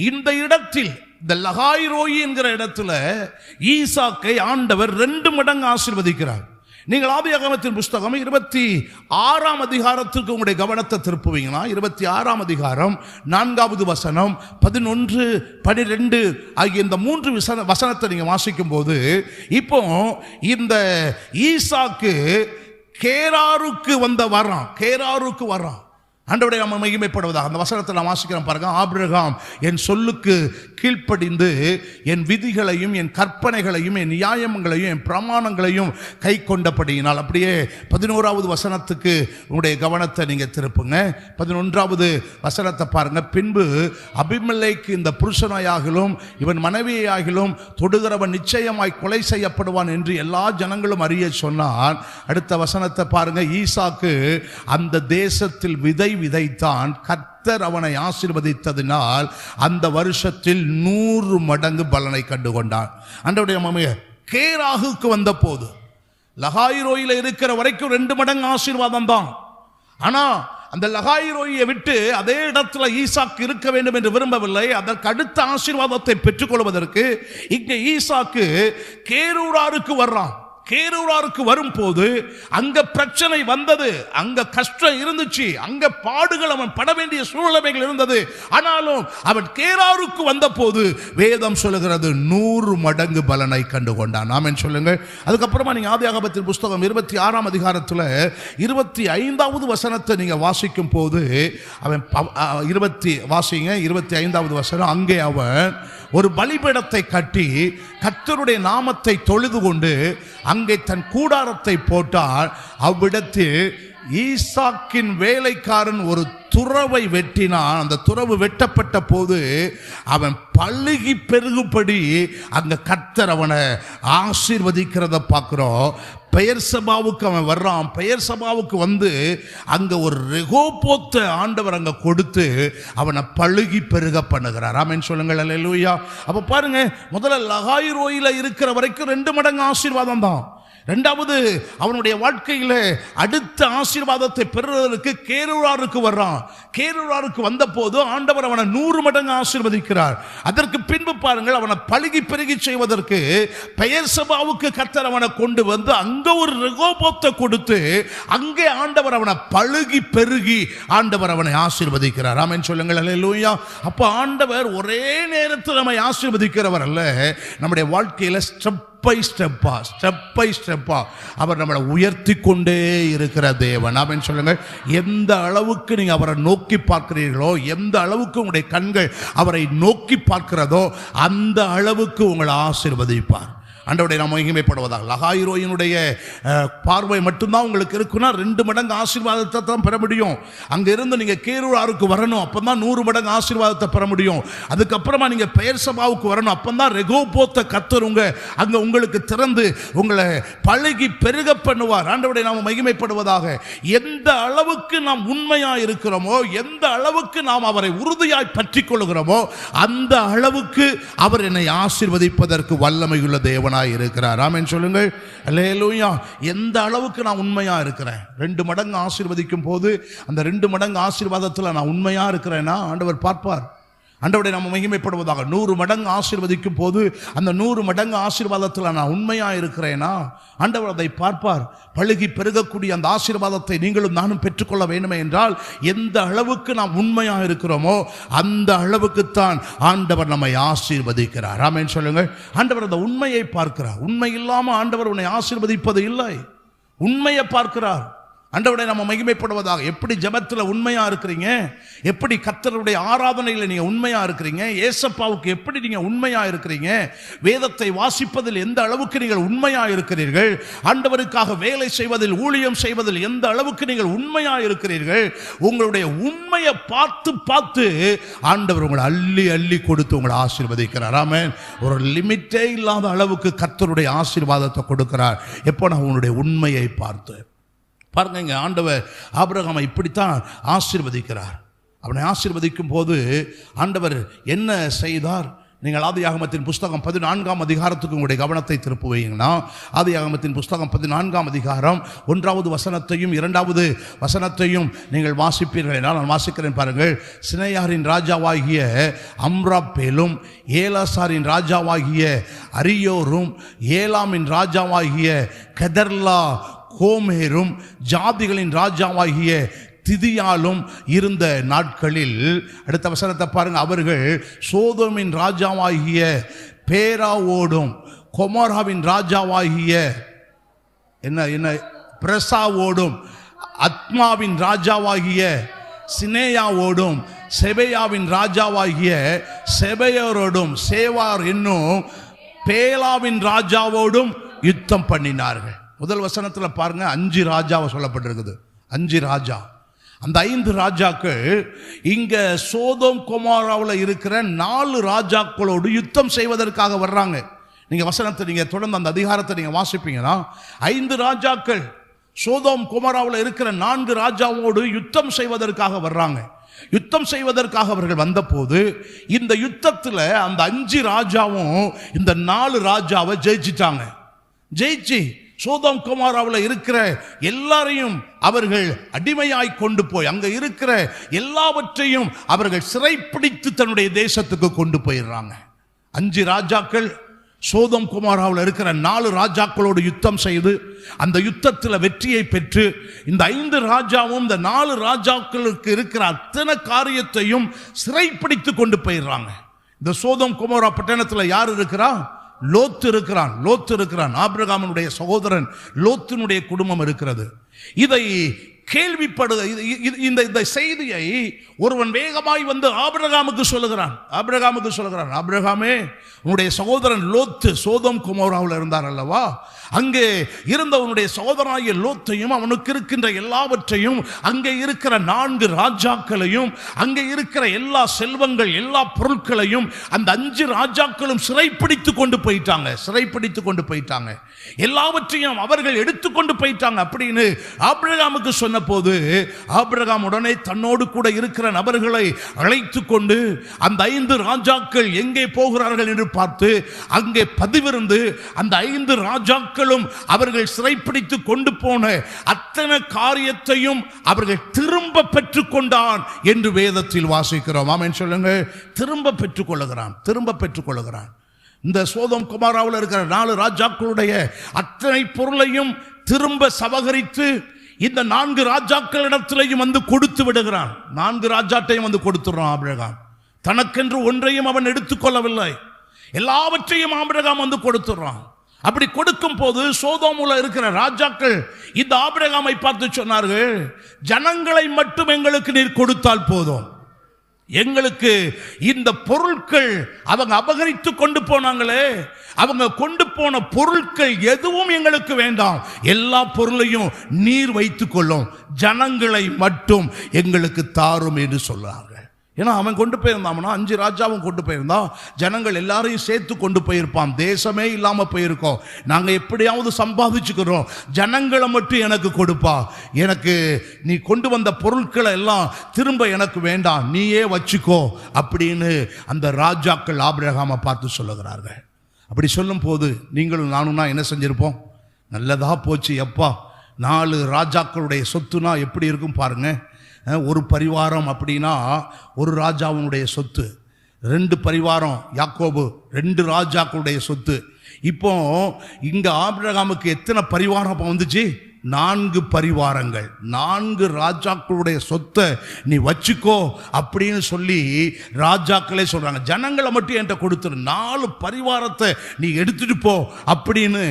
இந்த இடத்தில், இந்த லகாயிரோயி என்கிற இடத்துல ஈசாக்கை ஆண்டவர் 2 மடங்கு ஆசீர்வதிக்கிறார். நீங்கள் ஆதியாகமத்தின் புஸ்தகம் 26ஆம் அதிகாரத்திற்கு உங்களுடைய கவனத்தை திருப்புவீங்கன்னா, 26ஆம் அதிகாரம் 4வது வசனம், 11, 12 ஆகிய இந்த 3 வசனத்தை நீங்க வாசிக்கும் போது, இப்போ இந்த ஈசாக்கு கேராருக்கு வர்றான். ஆண்டவரை நம்ம மகிமைப்படுவதாக. அந்த வசனத்தை நான் வாசிக்கிறேன் பாருங்க. ஆபிரகாம் என் சொல்லுக்கு கீழ்ப்படிந்து என் விதிகளையும் என் கற்பனைகளையும் என் நியாயங்களையும் என் பிரமாணங்களையும் கை கொண்டபடியினால். அப்படியே 11வது வசனத்துக்கு உங்களுடைய கவனத்தை நீங்க திருப்புங்க. 11வது வசனத்தை பாருங்க. பின்பு அபிமெலேக்கு இந்த புருஷனாயாகிலும் இவன் மனைவியாகிலும் தொடுகிறவன் நிச்சயமாய் கொலை செய்யப்படுவான் என்று எல்லா ஜனங்களும் அறிய சொன்னான். அடுத்த வசனத்தை பாருங்க. ஈசாக்கு அந்த தேசத்தில் விதைத்தான். கர்த்தர் அவனை ஆசீர்வதித்ததினால் அந்த வருஷத்தில் 100 மடங்கு பலனை கண்டு கொண்டான். ஆண்டவருடைய கேராகுக்கு வந்த போது, லகாயிரோயில இருக்கிற வரைக்கும் 2 மடங்கு ஆசீர்வாதம் தான். ஆனா அந்த லகாயிரோயை விட்டு அதே இடத்துல ஈசாக்கு இருக்க வேண்டும் என்று விரும்பவில்லை. அதற்கு அடுத்த ஆசீர்வாதத்தை பெற்றுக்கொள்வதற்கு இங்கே ஈசாக்கு கேரூராருக்கு வர்றான். கேரூராருக்கு வரும்போது அங்க பிரச்சனை வந்தது, அங்க கஷ்டம் இருந்துச்சு, அங்க பாடுகள் அவன் பட வேண்டிய சூழ்நிலைகள் இருந்தது. ஆனாலும் அவன் கேராருக்கு வந்த போது வேதம் சொல்லுகிறது 100 மடங்கு பலனை கண்டு கொண்டான். ஆமென் சொல்லுங்க. அதுக்கப்புறமா நீங்க ஆதியாகமத்தின் புஸ்தகம் 26ஆம் அதிகாரத்தில் 25வது வசனத்தை நீங்க வாசிக்கும் போது அவன் 25வது வசனம், அங்கே அவன் ஒரு பலிபீடத்தை கட்டி கர்த்தருடைய நாமத்தை தொழுது கொண்டு அங்கே தன் கூடாரத்தை போட்டால் அவ்விடத்தில் ஈசாக்கின் வேலைக்காரன் ஒரு துறவை வெட்டினான். அந்த துறவு வெட்டப்பட்ட போது அவன் பல்லுகி பெருகுபடி அங்க கர்த்தர் அவனை ஆசீர்வதிக்கிறத பார்க்கிறோம். பெயர் சபாவுக்கு அவன் வர்றான். பெயர் சபாவுக்கு வந்து அங்க ஒரு ரெகோபோத்தை ஆண்டவர் அங்க கொடுத்து அவனை பழுகி பெருக பண்ணுகிறார். ஆமென் சொல்லுங்கள். அல்லேலூயா. அப்ப பாருங்க, முதல்ல லகாயிரோயில இருக்கிற வரைக்கும் 2 மடங்கு ஆசீர்வாதம் தான். இரண்டாவது, அவனுடைய வாழ்க்கையில அடுத்த ஆசீர்வாதத்தை பெறுவதற்கு கேரூராருக்கு வர்றான். கேரூராருக்கு வந்த போது ஆண்டவர் அவனை 100 மடங்கு ஆசீர்வதிக்கிறார். அதற்கு பின்பு பாருங்கள், அவனை பழுகி பெருகி செய்வதற்கு பெயர் சபாவுக்கு கர்த்தர் அவனை கொண்டு வந்து அங்க ஒரு ரெகோபோத்தை கொடுத்து அங்கே ஆண்டவர் அவனை பழுகி பெருகி ஆண்டவர் அவனை ஆசீர்வதிக்கிறார். ஆமென் சொல்லுங்கள். அல்லேலூயா. அப்ப ஆண்டவர் ஒரே நேரத்தில் நம்மை ஆசீர்வதிக்கிறவர் அல்ல. நம்முடைய வாழ்க்கையில ஸ்டெப் பை ஸ்டெப்பா அவர் நம்மளை உயர்த்தி கொண்டே இருக்கிற தேவன். ஆமென் சொல்லுங்க. எந்த அளவுக்கு நீங்க அவரை நோக்கி பார்க்கிறீர்களோ, எந்த அளவுக்கு உங்களுடைய கண்கள் அவரை நோக்கி பார்க்கிறதோ அந்த அளவுக்கு உங்களை ஆசீர்வதிப்பார். ஆண்டவருடைய நாமம் மகிமைப்படுவதாக. லகாயிரோயினுடைய பார்வை மட்டும்தான் உங்களுக்கு இருக்குன்னா 2 மடங்கு ஆசீர்வாதத்தை தான் பெற முடியும். அங்கிருந்து நீங்க கேரூராருக்கு வரணும், அப்பதான் 100 மடங்கு ஆசீர்வாதத்தை பெற முடியும். அதுக்கப்புறமா நீங்க பெயர் சபாவுக்கு வரணும், அப்பதான் ரெகோபோத்தை கர்த்தர் அங்க உங்களுக்கு திறந்து உங்களை பழுகி பெருக பண்ணுவார். ஆண்டவருடைய நாமம் மகிமைப்படுவதாக. எந்த அளவுக்கு நாம் உண்மையா இருக்கிறோமோ, எந்த அளவுக்கு நாம் அவரை உறுதியாய் பற்றி கொள்கிறோமோ அந்த அளவுக்கு அவர் என்னை ஆசீர்வதிப்பதற்கு வல்லமையுள்ள தேவனாய் இருக்கிறார். ஆமென் சொல்லுங்கள். அல்லேலூயா. எந்த அளவுக்கு நான் உண்மையா இருக்கிறேன், 2 மடங்கு ஆசீர்வதிக்கும் போது அந்த 2 மடங்கு ஆசீர்வாதத்தில் நான் உண்மையா இருக்கிறேன்னா ஆண்டவர் பார்ப்பார். ஆண்டவருடைய நாமம் மகிமைப்படுவதாக. 100 மடங்கு ஆசீர்வதிக்கும் போது அந்த 100 மடங்கு ஆசீர்வாதத்தில் நான் உண்மையா இருக்கிறேனா ஆண்டவர் அதை பார்ப்பார். பழுகி பெருகக்கூடிய அந்த ஆசீர்வாதத்தை நீங்களும் நானும் பெற்றுக்கொள்ள வேண்டுமே என்றால் எந்த அளவுக்கு நாம் உண்மையா இருக்கிறோமோ அந்த அளவுக்குத்தான் ஆண்டவர் நம்மை ஆசீர்வதிக்கிறார். ஆமென் சொல்லுங்கள். ஆண்டவர் அந்த உண்மையை பார்க்கிறார். உண்மை இல்லாம ஆண்டவர் உன்னை ஆசீர்வதிப்பது இல்லை, உண்மையை பார்க்கிறார். ஆண்டவருடைய நம்ம மகிமைப்படுவதாக. எப்படி ஜெபத்தில் உண்மையா இருக்கிறீங்க, எப்படி கர்த்தருடைய ஆராதனையில் நீங்க உண்மையா இருக்கிறீங்க, ஏசப்பாவுக்கு எப்படி நீங்க உண்மையா இருக்கிறீங்க, வேதத்தை வாசிப்பதில் எந்த அளவுக்கு நீங்கள் உண்மையா இருக்கிறீர்கள், ஆண்டவருக்காக வேலை செய்வதில் ஊழியம் செய்வதில் எந்த அளவுக்கு நீங்கள் உண்மையா இருக்கிறீர்கள், உங்களுடைய உண்மையை பார்த்து பார்த்து ஆண்டவர் உங்களை அள்ளி அள்ளி கொடுத்து உங்களை ஆசீர்வதிக்கிறார். ஆமென். ஒரு லிமிட்டே இல்லாத அளவுக்கு கர்த்தருடைய ஆசீர்வாதத்தை கொடுக்கிறார். எப்போ நான் உங்களுடைய உண்மையை பார்த்து பாருங்க. இங்க ஆண்டவர் ஆபிரகாமை இப்படித்தான் ஆசீர்வதிக்கிறார். அவனை ஆசீர்வதிக்கும் போது ஆண்டவர் என்ன செய்தார்? நீங்கள் ஆதியாகமத்தின் புஸ்தகம் 14ஆம் அதிகாரத்துக்கு உங்களுடைய கவனத்தை திருப்புவீங்கன்னா, ஆதியாகமத்தின் புஸ்தகம் 14ஆம் அதிகாரம் 1வது வசனத்தையும் 2வது வசனத்தையும் நீங்கள் வாசிப்பீர்கள் என்றால் நான் வாசிக்கிறேன் பாருங்கள். சினையாரின் ராஜாவாகிய அம்ராப்பேலும், ஏலாசாரின் ராஜாவாகிய அரியோரும், ஏலாமின் ராஜாவாகிய கெதர்லா கோமேரும், ஜாதிகளின் ராஜாவாகிய திதியாலும் இருந்த நாட்களில், அடுத்த வசனத்தை பாருங்க, அவர்கள் சோதோமின் ராஜாவாகிய பேராவோடும், கொமோராவின் ராஜாவாகிய என்ன பிரசாவோடும், அத்மாவின் ராஜாவாகிய சினேயாவோடும், செபையாவின் ராஜாவாகிய செபையோரோடும், சேவார் என்னும் பேலாவின் ராஜாவோடும் யுத்தம் பண்ணினார்கள். முதல் வசனத்தில் பாருங்க 5 ராஜாவை சொல்லப்பட்டிருக்குது. 5 ராஜா. அந்த 5 ராஜாக்கள் இங்க சோதோம் கொமோராவில் இருக்கிற 4 ராஜாக்களோடு யுத்தம் செய்வதற்காக வர்றாங்க. நீங்க வசனத்தை நீங்க தொடர்ந்து அந்த அதிகாரத்தை நீங்க வாசிப்பீங்கன்னா 5 ராஜாக்கள் சோதோம் கொமோராவில் இருக்கிற 4 ராஜாவோடு யுத்தம் செய்வதற்காக வர்றாங்க. யுத்தம் செய்வதற்காக அவர்கள் வந்தபோது இந்த யுத்தத்தில் அந்த 5 ராஜாவும் இந்த 4 ராஜாவை ஜெயிச்சிட்டாங்க. ஜெயிச்சு சோதோம் கொமோராவில் இருக்கிற எல்லாரையும் அவர்கள் அடிமையாய் கொண்டு போய் அங்க இருக்கிற எல்லாவற்றையும் அவர்கள் சிறைப்பிடித்து தன்னுடைய தேசத்துக்கு கொண்டு போயிடுறாங்க. 5 ராஜாக்கள் சோதோம் கொமோராவில் இருக்கிற 4 ராஜாக்களோடு யுத்தம் செய்து அந்த யுத்தத்தில் வெற்றியை பெற்று இந்த 5 ராஜாவும் இந்த 4 ராஜாக்களுக்கு இருக்கிற அத்தனை காரியத்தையும் சிறைப்பிடித்து கொண்டு போயிடுறாங்க. இந்த சோதோம் கொமோரா பட்டணத்தில் யார் இருக்கிறா? லோத்து இருக்கிறான். ஆபிரகாமுடைய சகோதரன் லோத்தினுடைய குடும்பம் இருக்கிறது. இதை இந்த செய்தியை ஒருவன் வேகமாய் வந்து ஆபிரகாமுக்கு சொல்லுகிறான். ஆபிரகாமே, உன்னுடைய சகோதரன் லோத்து சோதோம் கொமோராவில் இருந்தார் அல்லவா, அங்கே இருந்த உன்னுடைய சகோதரனாகிய லோத்தையும் அவனுக்கு இருக்கின்ற எல்லாவற்றையும், அங்கே இருக்கிற 4 ராஜாக்களையும், அங்கே இருக்கிற எல்லா செல்வங்கள் எல்லா பொருட்களையும் அந்த 5 ராஜாக்களும் சிறைப்பிடித்து கொண்டு போயிட்டாங்க. எல்லாவற்றையும் அவர்கள் எடுத்துக்கொண்டு போயிட்டாங்க அப்படின்னு ஆபிரகாமுக்கு சொன்ன போது ஆபிரகாம் உடனே தன்னோடு கூட இருக்கிற நபர்களை அழைத்து கொண்டு அந்த 5 ராஜாக்கள் எங்கே போகிறார்கள் என்று பார்த்து அங்கே பதிவிருந்து அந்த 5 ராஜாக்களும் அவர்கள் சிறைப்பிடித்து கொண்டு போன அத்தனை காரியத்தையும் அவர்கள் திரும்ப பெற்றுக்கொண்டான் என்று வேதத்தில் வாசிக்கிறோம். ஆமென் சொல்லுங்க. திரும்ப பெற்றுக்கொள்ளுகிறான். இந்த சோதோம் கொமோராவில் இருக்கிற 4 ராஜாக்களுடைய அத்தனை பொருளையும் திரும்ப சபகரித்து இந்த 4 ராஜாக்களிடத்திலையும் வந்து கொடுத்து விடுகிறான். 4 ராஜாட்டையும் வந்து கொடுத்துடுறான் ஆபிரகாம். தனக்கென்று ஒன்றையும் அவன் எடுத்துக்கொள்ளவில்லை, எல்லாவற்றையும் ஆபிரகாம் வந்து கொடுத்துடுறான். அப்படி கொடுக்கும் போது சோதோமுல இருக்கிற ராஜாக்கள் இந்த ஆபிரகாமை பார்த்து சொன்னார்கள், ஜனங்களை மட்டும் எங்களுக்கு நீர் கொடுத்தால் போதும், எங்களுக்கு இந்த பொருட்கள் அவங்க அபகரித்து கொண்டு போனாங்களே, அவங்க கொண்டு போன பொருட்கள் எதுவும் எங்களுக்கு வேண்டாம், எல்லா பொருளையும் நீர் வைத்துக் கொள்ளும், ஜனங்களை மட்டும் எங்களுக்கு தாரும் என்று சொல்றாங்க. ஏன்னா அவன் கொண்டு போயிருந்தான்னா 5 ராஜாவும் கொண்டு போயிருந்தான், ஜனங்கள் எல்லாரையும் சேர்த்து கொண்டு போயிருப்பான், தேசமே இல்லாம போயிருக்கோம். நாங்க எப்படியாவது சம்பாதிச்சுக்கிறோம், ஜனங்களை மட்டும் எனக்கு கொடுப்பா, எனக்கு நீ கொண்டு வந்த பொருட்களை எல்லாம் திரும்ப எனக்கு வேண்டாம், நீயே வச்சுக்கோ அப்படின்னு அந்த ராஜாக்கள் ஆபிரகாமை பார்த்து சொல்லுகிறார்கள். அப்படி சொல்லும் போது நீங்களும் நானும்னா என்ன செஞ்சிருப்போம்? நல்லதா போச்சு எப்பா, 4 ராஜாக்களுடைய சொத்துனா எப்படி இருக்கும் பாருங்க. ஒரு பரிவாரம் அப்படின்னா ஒரு ராஜாவுடைய சொத்து, 2 பரிவாரம் யாக்கோபு 2 ராஜாக்களுடைய சொத்து. இப்போ இங்க ஆபிரகாமுக்கு எத்தனை பரிவாரம் வந்துச்சு? 4 பரிவாரங்கள், 4 ராஜாக்களுடைய சொத்தை நீ வச்சுக்கோ அப்படின்னு சொல்லி ராஜாக்களே சொல்றாங்க. ஜனங்களை மட்டும் என்கிட்ட கொடுத்துரு, 4 பரிவாரத்தை நீ எடுத்துட்டு போ அப்படின்னு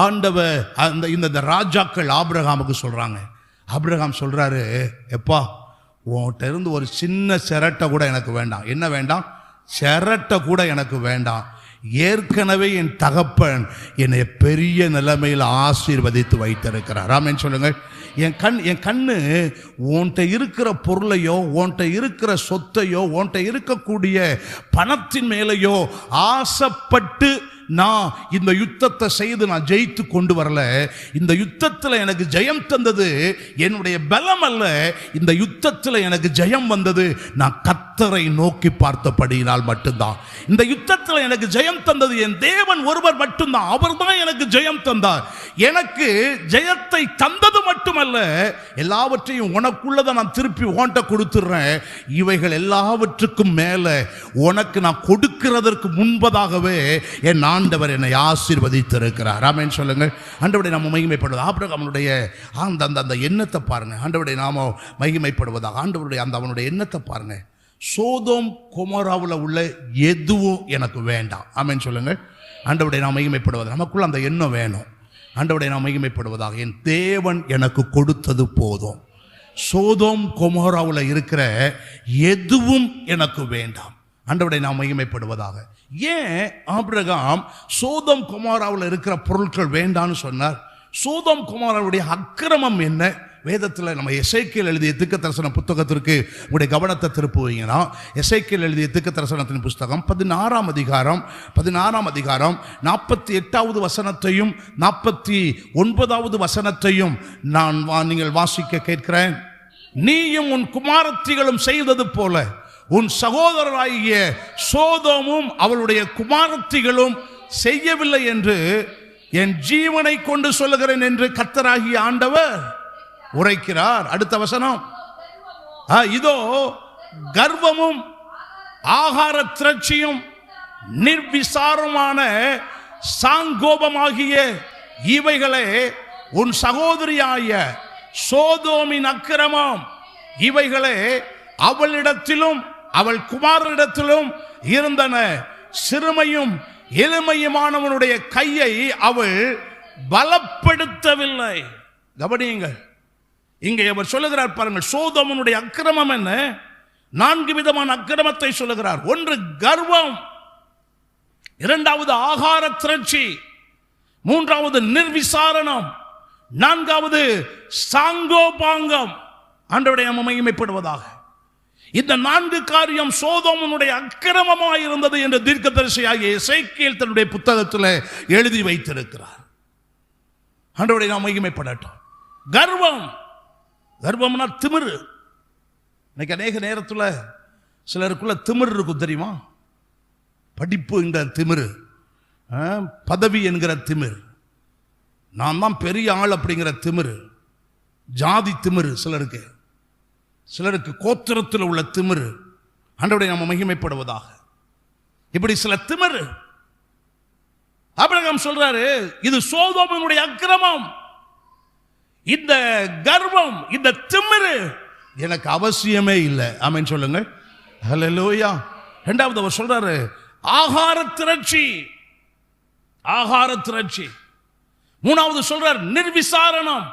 ஆண்டவர் இந்த ராஜாக்கள் ஆபிரகாமுக்கு சொல்றாங்க. ஆபிரகாம் சொல்றாரு, எப்பா உன்கிட்ட இருந்து ஒரு சின்ன சிரட்டை கூட எனக்கு வேண்டாம். என்ன வேண்டாம்? சிரட்டை கூட எனக்கு வேண்டாம். ஏற்கனவே என் தகப்பன் என்னை பெரிய நிலைமையில் ஆசீர்வதித்து வைத்திருக்கிறார். ஆமென் சொல்லுங்க. என் கண்ணு உன்கிட்ட இருக்கிற பொருளையோ, உன்கிட்ட இருக்கிற சொத்தையோ, உன்கிட்ட இருக்கக்கூடிய பணத்தின் மேலேயோ ஆசைப்பட்டு நான் இந்த யுத்தத்தை செய்து நான் ஜெயித்து கொண்டு வரல. இந்த யுத்தத்தில் எனக்கு ஜெயம் தந்தது என்னுடைய பலம் அல்ல, இந்த யுத்தத்தில் எனக்கு ஜெயம் வந்தது நான் கர்த்தரை நோக்கி பார்த்தபடியினால் மட்டும்தான். இந்த யுத்தத்தில் எனக்கு ஜெயம் தந்தது என் தேவன் ஒருவர் மட்டும்தான், அவர் தான் எனக்கு ஜெயம் தந்தார். எனக்கு ஜெயத்தை தந்தது மட்டுமல்ல, எல்லாவற்றையும் உனக்குள்ளதை நான் திருப்பி உன்கிட்ட கொடுத்துடுறேன். இவைகள் எல்லாவற்றுக்கும் மேலே உனக்கு நான் கொடுக்கிறதற்கு முன்பதாகவே என் ஆண்டவர் என்னை ஆசீர்வதித்திருக்கிறார். ஆமென் சொல்லுங்க. ஆண்டவரை நாம மகிமைப்படுவது ஆபிரகாமுடைய அந்த எண்ணத்தை பாருங்க. ஆண்டவரை நாம மகிமைப்படுவதாக ஆண்டவருடைய அவனுடைய எண்ணத்தை பாருங்க. சோதோம் கொமோராவில் உள்ள எதுவும் எனக்கு வேண்டாம். ஆமென் சொல்லுங்க. ஆண்டவரை நாம் மகிமைப்படுவது, நமக்குள்ள அந்த எண்ணம் வேணும். ஆண்டவரை நாம் மகிமைப்படுவதாக, என் தேவன் எனக்கு கொடுத்தது போதும், சோதோம் கொமோராவில் இருக்கிற எதுவும் எனக்கு வேண்டாம். ஆண்டவரை நாம் மகிமைப்படுவதாக. ஏன் ஆபிரகாம் சோதோம் கொமோராவில் இருக்கிற பொருட்கள் வேண்டான்னு சொன்னார்? சோதோம் கொமோராவுடைய அக்கிரமம் என்ன? வேதத்தில் நம்ம எசேக்கியேல் எழுதிய தீர்க்கதரிசன புத்தகத்திற்கு உங்களுடைய கவனத்தை திருப்புவீங்கன்னா, எசேக்கியேல் எழுதிய தீர்க்கதரிசனத்தின் புஸ்தகம் 16ஆம் அதிகாரம் 48வது வசனத்தையும் 49வது வசனத்தையும் நீங்கள் வாசிக்க கேட்கிறேன். நீயும் உன் குமாரத்திகளும் செய்தது போல உன் சகோதரராகிய சோதோமும் அவளுடைய குமாரத்திகளும் செய்யவில்லை என்று என் ஜீவனை கொண்டு சொல்லுகிறேன் என்று கர்த்தராகிய ஆண்டவர் உரைக்கிறார். அடுத்த வசனம், இதோ கர்வமும் ஆகார திரட்சியும் நிர்விசாரமான சாங்கோபமாகிய இவைகளே உன் சகோதரியாய சோதோமின் அக்கிரமம். இவைகளே அவளிடத்திலும் அவள் குமாரரிடத்திலும் இருந்தன. சிறுமையும் எளிமையுமானவனுடைய கையை அவள் பலப்படுத்தவில்லை. கவனியுங்கள், இங்கே அவர் சொல்லுகிறார் பாருங்கள், சோதோமனுடைய அக்கிரமம் என்ன? 4 விதமான அக்கிரமத்தை சொல்லுகிறார். ஒன்று கர்வம், இரண்டாவது ஆகார திரட்சி, மூன்றாவது நிர்விசாரணம், நான்காவது சாங்கோபாங்கம். ஆண்டவருடைய நாமம் மகிமைப்படுவதாக. இந்த 4 காரியம் சோதோமனுடைய அக்கிரமமாக இருந்தது என்று தீர்க்கதரிசியாகிய எசேக்கியேல் தன்னுடைய புத்தகத்தில் எழுதி வைத்திருக்கிறார். ஆண்டவருடைய நாமம் மகிமைப்படட்டும். கர்வம், கர்வம்னா திமிரு. இன்னைக்கு அநேக நேரத்தில் சிலருக்குள்ள திமிரு இருக்கும், தெரியுமா? படிப்பு என்கிற திமிரு, பதவி என்கிற திமிரு, நான் தான் பெரிய ஆள் அப்படிங்கிற திமிரு, ஜாதி திமிரு, சிலருக்கு கோத்திரத்தில் உள்ள திமிரு. ஆண்டவருடைய நாமம் மகிமைப்படுவதாக. இப்படி சில திமிரு. ஆபிரகாம் சொல்றாரு, இது சோதோமினுடைய அக்கிரமம். இந்த கர்வம், இந்த திமிரு எனக்கு அவசியமே இல்லை. ஆமென் சொல்லுங்க. ஹல்லேலூயா. இரண்டாவது அவர் சொல்றாரு ஆகார திரட்சி, ஆகார திரட்சி. மூணாவது சொல்றார் நிர்விசாரணம்.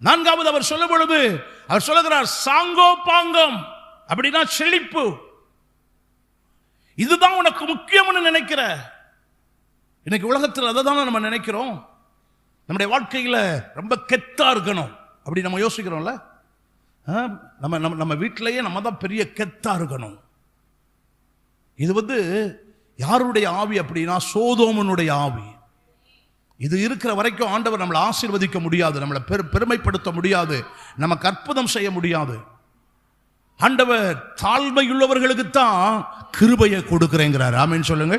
நான்காவது அவர் சொல்லும் பொழுது அவர் சொல்லுகிறார் சாங்கோபாங்கம், அப்படின்னா செழிப்பு. இதுதான் உனக்கு முக்கியம்னு நினைக்கிற. இன்னைக்கு உலகத்தில் அதை தானே நம்ம நினைக்கிறோம். நம்முடைய வாழ்க்கையில் ரொம்ப கெத்தா இருக்கணும் அப்படி நம்ம யோசிக்கிறோம்ல. நம்ம நம்ம வீட்டிலேயே நம்ம தான் பெரிய கெத்தா இருக்கணும். இது யாருடைய ஆவி அப்படின்னா சோதோமனுடைய ஆவி. இது இருக்கிற வரைக்கும் ஆண்டவர் நம்மளை ஆசீர்வதிக்க முடியாது, நம்மளை பெருமைப்படுத்த முடியாது, நமக்கு அற்புதம் செய்ய முடியாது. ஆண்டவர் தாழ்மையுள்ளவர்களுக்கு தான் கிருபையை கொடுக்கிறேங்கிறார். ஆமென் சொல்லுங்க.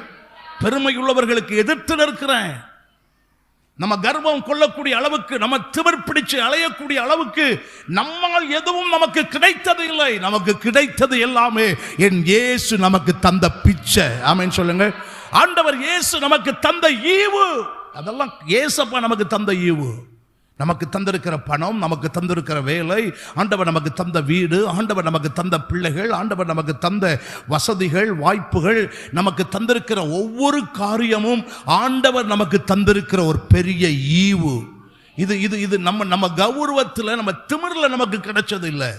பெருமையுள்ளவர்களுக்கு எதிர்த்து நிற்கிறேன். நம்ம கர்வம் கொள்ளக்கூடிய அளவுக்கு, நம்ம திமிர் பிடிச்சு அலையக்கூடிய அளவுக்கு நம்மால் எதுவும் நமக்கு கிடைத்தது இல்லை. நமக்கு கிடைத்தது எல்லாமே என் இயேசு நமக்கு தந்த பிச்சை. ஆமென் சொல்லுங்க. ஆண்டவர் இயேசு நமக்கு தந்த ஈவு, அதெல்லாம் இயேசப்பா நமக்கு தந்த ஈவு. நமக்கு தந்திருக்கிற பணம், நமக்கு தந்திருக்கிற வேலை, ஆண்டவர் நமக்கு தந்த வீடு, ஆண்டவர் நமக்கு தந்த பிள்ளைகள், ஆண்டவர் நமக்கு தந்த வசதிகள், வாய்ப்புகள், நமக்கு தந்திருக்கிற ஒவ்வொரு காரியமும் ஆண்டவர் நமக்கு தந்திருக்கிற ஒரு பெரிய ஈவு. இது இது இது நம்ம கௌரவத்தில், நம்ம திமிரில் நமக்கு கிடைச்சது இல்லை.